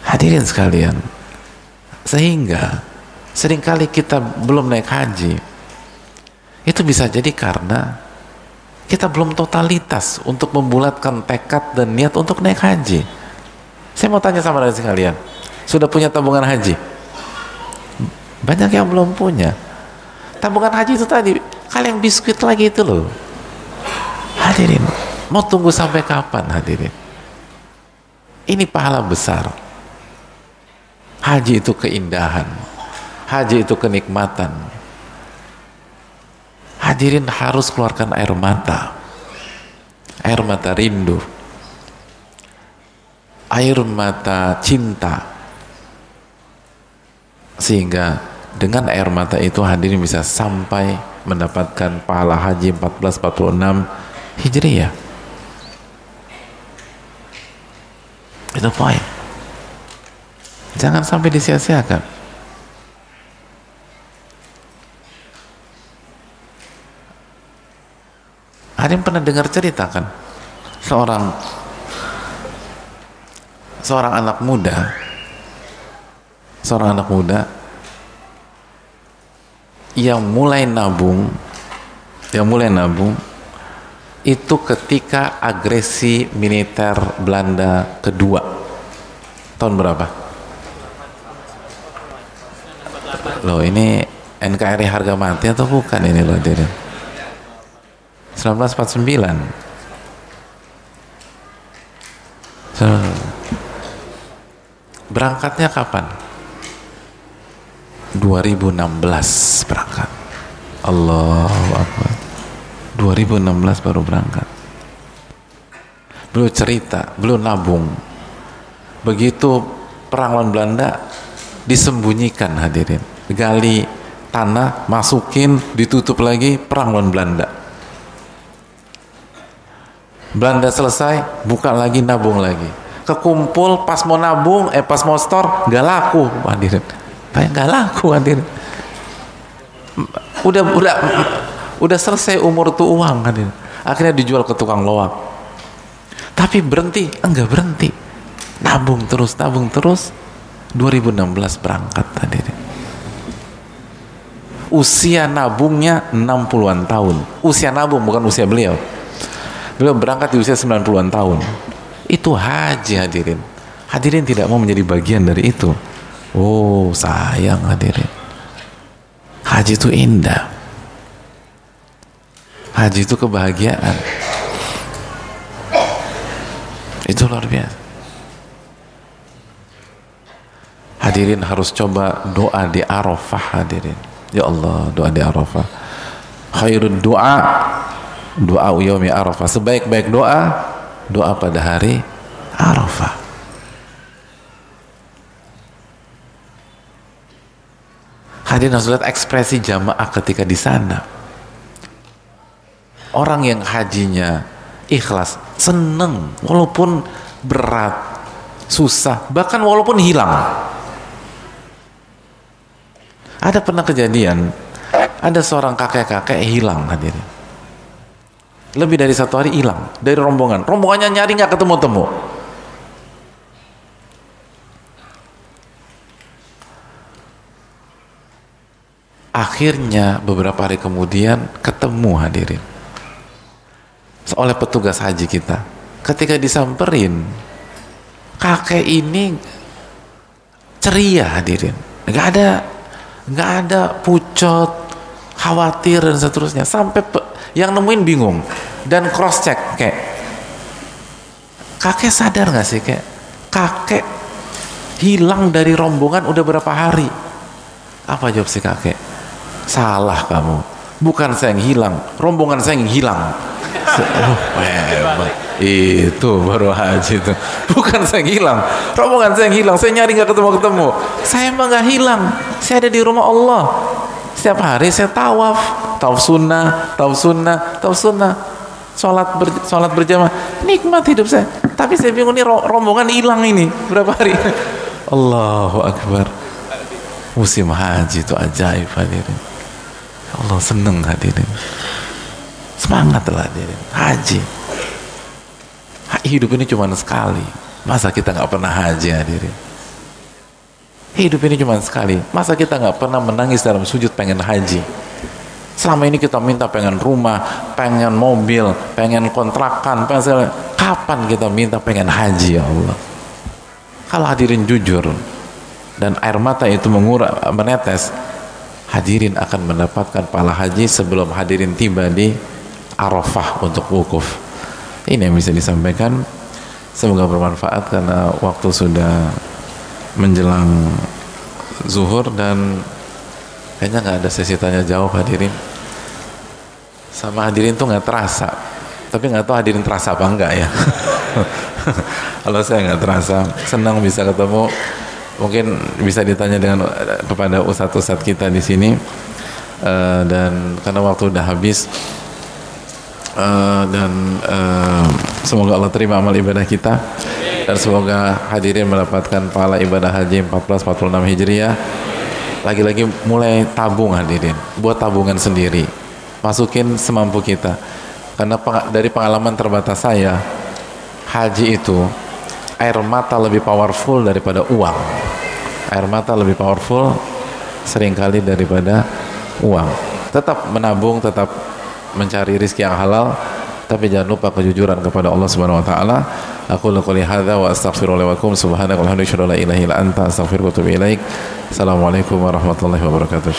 Hadirin sekalian, sehingga seringkali kita belum naik haji, itu bisa jadi karena kita belum totalitas untuk membulatkan tekad dan niat untuk naik haji. Saya mau tanya sama sekalian, sudah punya tabungan haji? Banyak yang belum punya. Tabungan haji itu tadi kaleng biskuit lagi itu loh. Hadirin, mau tunggu sampai kapan hadirin? Ini pahala besar. Haji itu keindahan, haji itu kenikmatan. Hadirin harus keluarkan air mata rindu, air mata cinta, sehingga dengan air mata itu hadirin bisa sampai mendapatkan pahala haji 1446 Hijriyah. Itu poin. Jangan sampai disia-siakan. Hadirin pernah dengar cerita kan? Seorang anak muda yang mulai nabung itu ketika agresi militer Belanda kedua. Tahun berapa? Loh, ini NKRI harga mati atau bukan ini loh, hadirin? 1949. Berangkatnya kapan? 2016 berangkat. Allahu Akbar. 2016 baru berangkat. Beliau cerita, beliau nabung. Begitu perang lawan Belanda, disembunyikan hadirin. Gali tanah, masukin, ditutup lagi, perang lawan Belanda. Belanda selesai, buka lagi, nabung lagi. Kekumpul, pas mau nabung, pas mau store, gak laku hadirin. Apa yang nggak laku hadir? Udah selesai umur tuh uang hadir. Akhirnya dijual ke tukang loak. Tapi berhenti? Enggak berhenti. Nabung terus. 2016 berangkat hadir. Usia nabungnya 60-an tahun. Usia nabung bukan usia beliau. Beliau berangkat di usia 90-an tahun. Itu haji hadirin. Hadirin tidak mau menjadi bagian dari itu. Oh, sayang hadirin. Haji itu indah. Haji itu kebahagiaan. Itu luar biasa. Hadirin harus coba doa di Arafah hadirin. Ya Allah, doa di Arafah. Khairud doa yaumi Arafah. Sebaik-baik doa pada hari Arafah. Hadirin harus lihat ekspresi jamaah ketika di sana. Orang yang hajinya ikhlas, seneng walaupun berat, susah, bahkan walaupun hilang. Ada pernah kejadian, ada seorang kakek-kakek hilang hadirin. Lebih dari 1 hari hilang dari rombongannya nyari nggak ketemu-temu. Akhirnya beberapa hari kemudian ketemu hadirin oleh petugas haji kita. Ketika disamperin, kakek ini ceria hadirin, nggak ada pucot, khawatir dan seterusnya. Sampai yang nemuin bingung dan cross check, kayak kakek sadar nggak sih kayak kakek hilang dari rombongan udah berapa hari? Apa jawab si kakek? Salah kamu, bukan saya yang hilang, rombongan saya yang hilang. Hebat. Itu baru haji itu. Bukan saya yang hilang, rombongan saya yang hilang. Saya nyari nggak ketemu. Saya emang nggak hilang. Saya ada di rumah Allah. Setiap hari saya tawaf sunnah. Sholat berjamaah. Nikmat hidup saya. Tapi saya bingung nih rombongan hilang ini berapa hari. Allahu Akbar. Musim haji itu ajaib hadirin. Allah seneng hadirin. Semangatlah hadirin. Haji. Hidup ini cuma sekali. Masa kita nggak pernah haji hadirin? Hidup ini cuma sekali. Masa kita nggak pernah menangis dalam sujud pengen haji? Selama ini kita minta pengen rumah, pengen mobil, pengen kontrakan, kapan kita minta pengen haji ya Allah? Kalau hadirin jujur dan air mata itu menetes, hadirin akan mendapatkan pahala haji sebelum hadirin tiba di Arafah untuk wukuf. Ini yang bisa disampaikan. Semoga bermanfaat karena waktu sudah menjelang zuhur dan kayaknya nggak ada sesi tanya jawab hadirin. Sama hadirin tuh nggak terasa, tapi nggak tahu hadirin terasa apa enggak ya. Kalau saya nggak terasa, senang bisa ketemu. Mungkin bisa ditanya kepada ustadz-ustadz kita di sini. Dan karena waktu udah habis, dan semoga Allah terima amal ibadah kita dan semoga hadirin mendapatkan pahala ibadah haji 1446 Hijriah. Lagi-lagi mulai tabung hadirin, buat tabungan sendiri, masukin semampu kita. Karena dari pengalaman terbatas saya, haji itu air mata lebih powerful daripada uang. Air mata lebih powerful seringkali daripada uang. Tetap menabung, tetap mencari rizki yang halal, tapi jangan lupa kejujuran kepada Allah Subhanahu wa taala. Aku qouli hadza wa astaghfirullahi wa lakum subhanaka wa bihamdika la ilaha illa anta astaghfiruka wa atubu ilaik. Assalamualaikum warahmatullahi wabarakatuh.